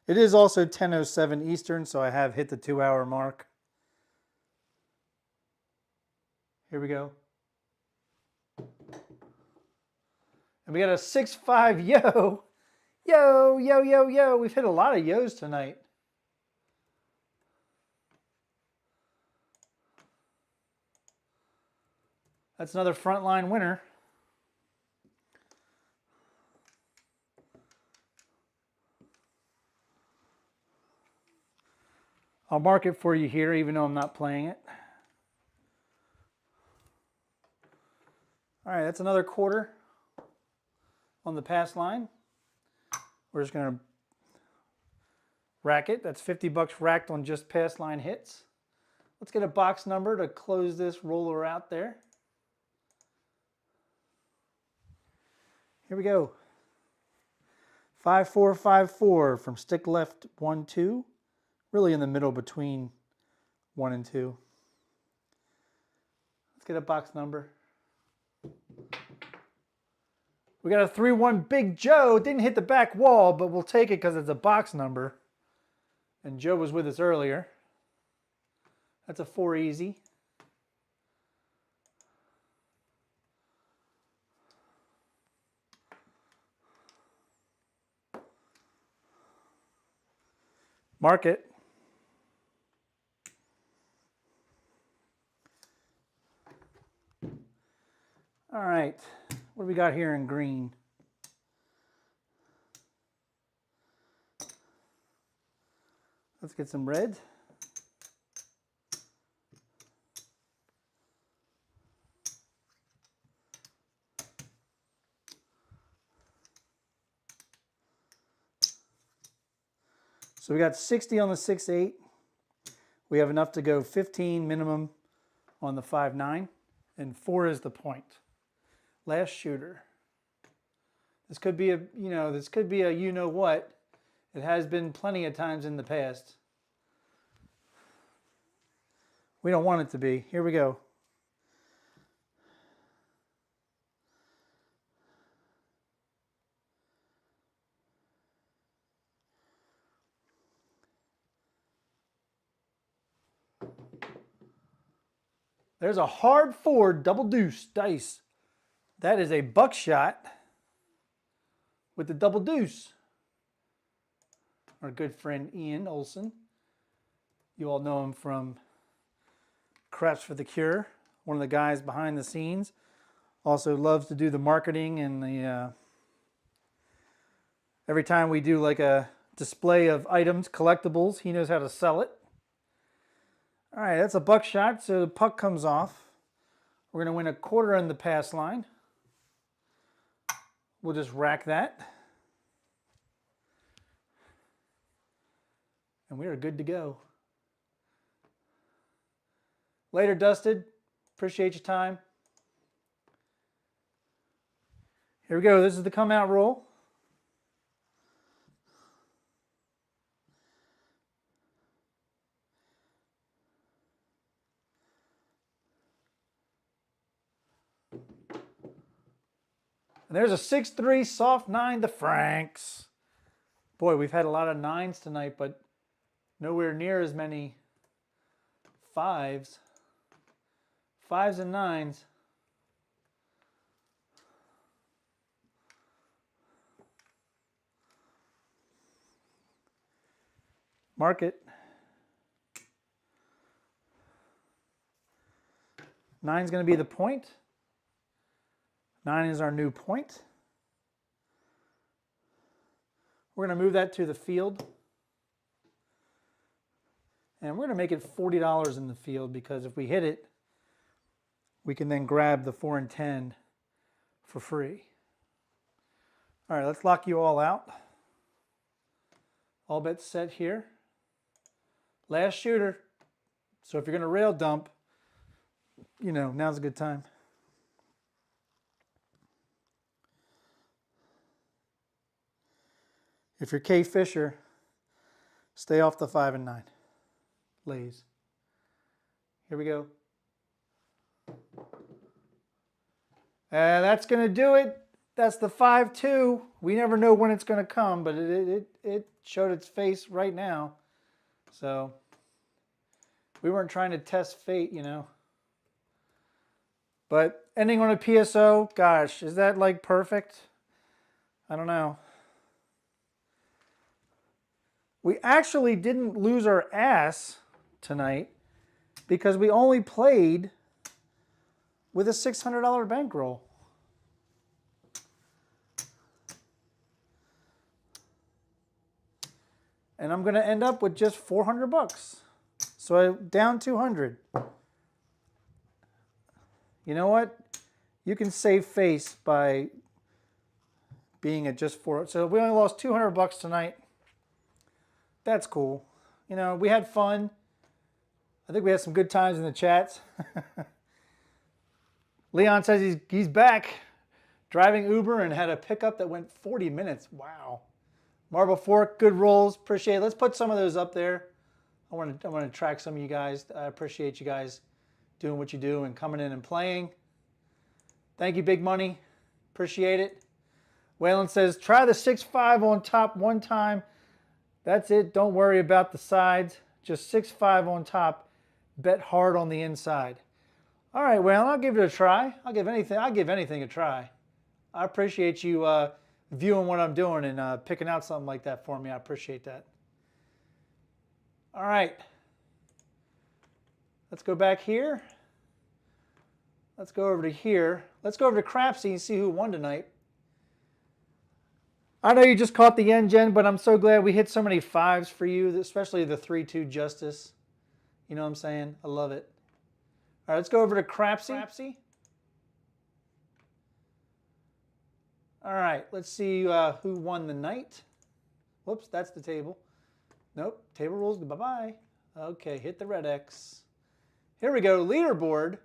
It is also 10:07 Eastern, so I have hit the 2-hour mark. Here we go. And we got a 6-5 yo. Yo, yo, yo, yo. We've hit a lot of yo's tonight. That's another frontline winner. I'll mark it for you here, even though I'm not playing it. All right, that's another quarter on the pass line. We're just going to rack it. That's $50 racked on just pass line hits. Let's get a box number to close this roller out there. Here we go. 5454 from stick left 1, 2. Really in the middle between 1 and 2. Let's get a box number. We got a 3-1 Big Joe. Didn't hit the back wall, but we'll take it because it's a box number. And Joe was with us earlier. That's a 4 easy. Mark it. All right, what do we got here in green? Let's get some red. So we got 60 on the 6-8. We have enough to go 15 minimum on the 5-9, and 4 is the point. Last shooter. This could be a, this could be a you know what. It has been plenty of times in the past. We don't want it to be. Here we go. There's a hard 4 double deuce dice. That is a buckshot with the double deuce. Our good friend Ian Olson. You all know him from Crapsee for the Cure. One of the guys behind the scenes. Also loves to do the marketing and the every time we do like a display of items, collectibles, he knows how to sell it. All right, that's a buckshot, so the puck comes off. We're going to win a quarter on the pass line. We'll just rack that. And we are good to go. Later, Dusted. Appreciate your time. Here we go. This is the come out roll. And there's a 6-3 soft 9, the Franks. Boy, we've had a lot of 9s tonight, but nowhere near as many 5s. 5s and 9s. Mark it. 9's going to be the point. 9 is our new point. We're going to move that to the field. And we're going to make it $40 in the field because if we hit it, we can then grab the 4 and 10 for free. All right, let's lock you all out. All bets set here. Last shooter. So if you're going to rail dump, you know, now's a good time. If you're K Fisher, stay off the 5 and 9. Lays. Here we go. And that's going to do it. That's the 5-2. We never know when it's going to come, but it showed its face right now. So we weren't trying to test fate, you know. But ending on a PSO, gosh, is that like perfect? I don't know. We actually didn't lose our ass tonight because we only played with a $600 bankroll. And I'm going to end up with just 400 bucks. So I'm down 200. You know what? You can save face by being at just 4. So we only lost 200 bucks tonight. That's cool. You know, we had fun. I think we had some good times in the chats. Leon says he's back driving Uber and had a pickup that went 40 minutes. Wow. Marble Fork, good rolls. Appreciate it. Let's put some of those up there. I want to track some of you guys. I appreciate you guys doing what you do and coming in and playing. Thank you, Big Money. Appreciate it. Waylon says, try the 6-5 on top one time. That's it. Don't worry about the sides. Just 6-5 on top. Bet hard on the inside. All right, well, I'll give it a try. I'll give anything a try. I appreciate you viewing what I'm doing and picking out something like that for me. I appreciate that. All right. Let's go back here. Let's go over to here. Let's go over to Crapsee and see who won tonight. I know you just caught the end, Jen, but I'm so glad we hit so many 5s for you, especially the 3-2 Justice. You know what I'm saying? I love it. All right, let's go over to Crapsee. All right, let's see who won the night. Whoops, that's the table. Nope, table rules, bye-bye. Okay, hit the red X. Here we go, leaderboard.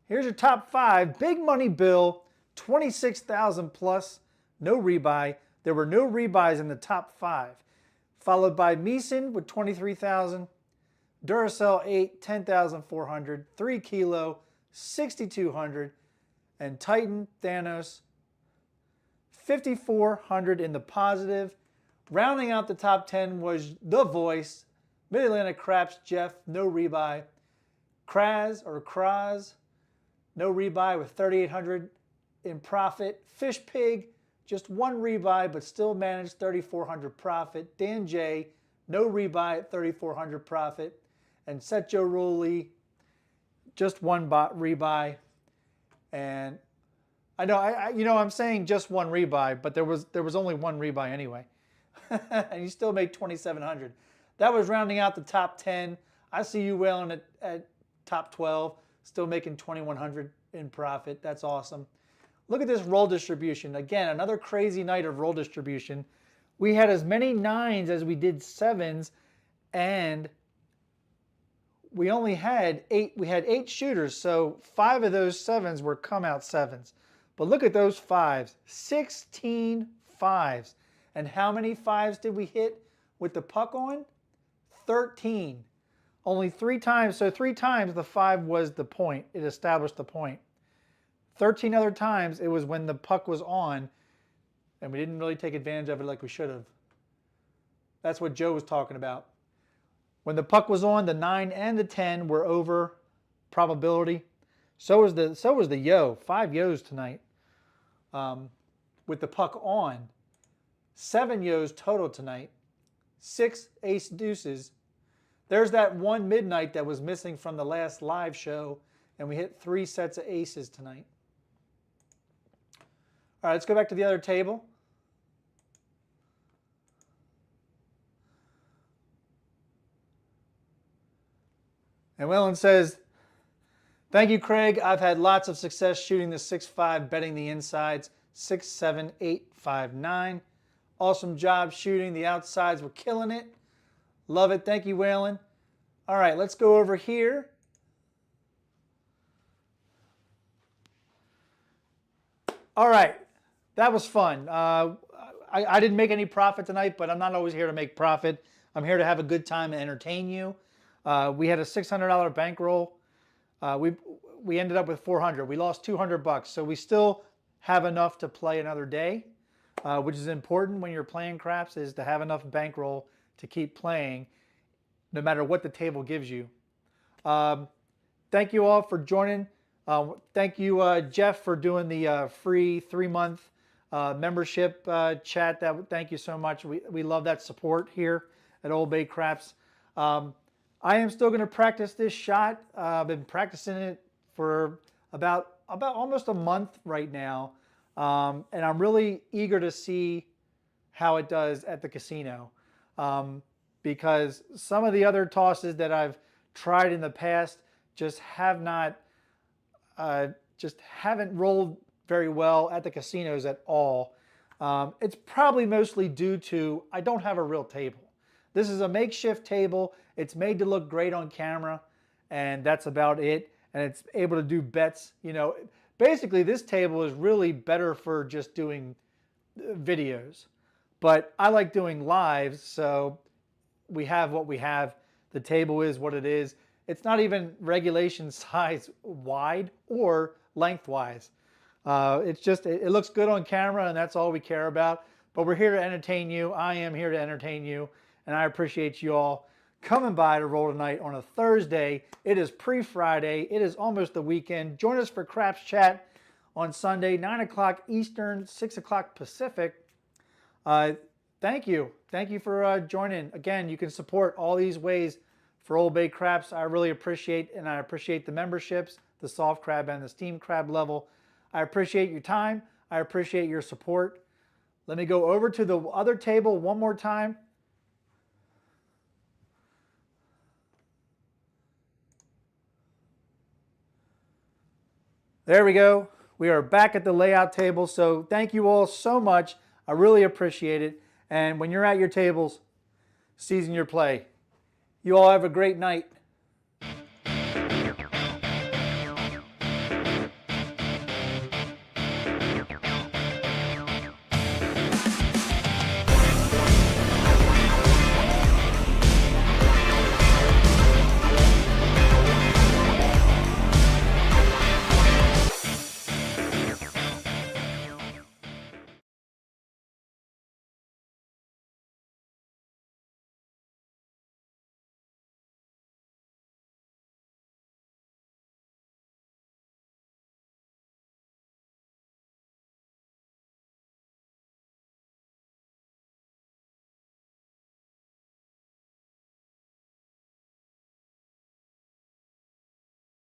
Here's your top 5. Big Money Bill, 26,000 plus, no rebuy. There were no rebuys in the top 5. Followed by Meeson with 23,000. Duracell 8, 10,400. 3 Kilo, 6,200. And Titan Thanos, 5,400 in the positive. Rounding out the top 10 was The Voice, Mid-Atlantic Craps, Jeff, no rebuy. Kraz, no rebuy with 3,800 in profit. Fish Pig, just 1 rebuy, but still managed 3,400 profit. Dan J, no rebuy at 3,400 profit. And Set Joe Rowley, just 1 rebuy. And I know, I'm saying just 1 rebuy, but there was only 1 rebuy anyway. And you still made 2,700. That was rounding out the top 10. I see you wailing at top 12, still making 2,100 in profit. That's awesome. Look at this roll distribution. Again, another crazy night of roll distribution. We had as many 9s as we did 7s, and we only had 8. We had 8 shooters, so 5 of those 7s were come out 7s. But look at those 5s, 16 5s. And how many 5s did we hit with the puck on? 13. Only 3 times, so 3 times the 5 was the point. It established the point. 13 other times it was when the puck was on, and we didn't really take advantage of it like we should have. That's what Joe was talking about. When the puck was on, the 9 and the 10 were over probability. So was the yo. 5 yos tonight with the puck on. 7 yos total tonight. 6 ace deuces. There's that 1 midnight that was missing from the last live show, and we hit 3 sets of aces tonight. All right, let's go back to the other table. And Wellen says, thank you, Craig. I've had lots of success shooting the 6-5, betting the insides, 6, 7, 8, 5, 9. Awesome job shooting the outsides. We're killing it. Love it. Thank you, Waylon. All right, let's go over here. All right, that was fun. I didn't make any profit tonight, but I'm not always here to make profit. I'm here to have a good time and entertain you. We had a $600 bankroll. We ended up with 400. We lost 200 bucks, so we still have enough to play another day, which is important when you're playing craps, is to have enough bankroll to keep playing no matter what the table gives you. Thank you all for joining. Thank you, Jeff, for doing the free 3-month membership chat. Thank you so much. We love that support here at OldBayCraps. I am still going to practice this shot. I've been practicing it for about almost a month right now, and I'm really eager to see how it does at the casino, because some of the other tosses that I've tried in the past just haven't rolled very well at the casinos at all. It's probably mostly due to I don't have a real table. This is a makeshift table. It's made to look great on camera, and that's about it. And it's able to do bets. You know, basically this table is really better for just doing videos. But I like doing lives, so we have what we have. The table is what it is. It's not even regulation size wide or lengthwise. It's just, it looks good on camera, and that's all we care about. But we're here to entertain you. I am here to entertain you, and I appreciate you all coming by to roll tonight on a Thursday. It is pre-Friday. It is almost the weekend. Join us for Craps Chat on Sunday, 9 o'clock Eastern, 6 o'clock Pacific. Thank you. Thank you for joining. Again, you can support all these ways for OldBayCraps. I really appreciate, and I appreciate the memberships, the soft crab and the steamed crab level. I appreciate your time. I appreciate your support. Let me go over to the other table one more time. There we go. We are back at the layout table. So thank you all so much. I really appreciate it. And when you're at your tables, season your play. You all have a great night.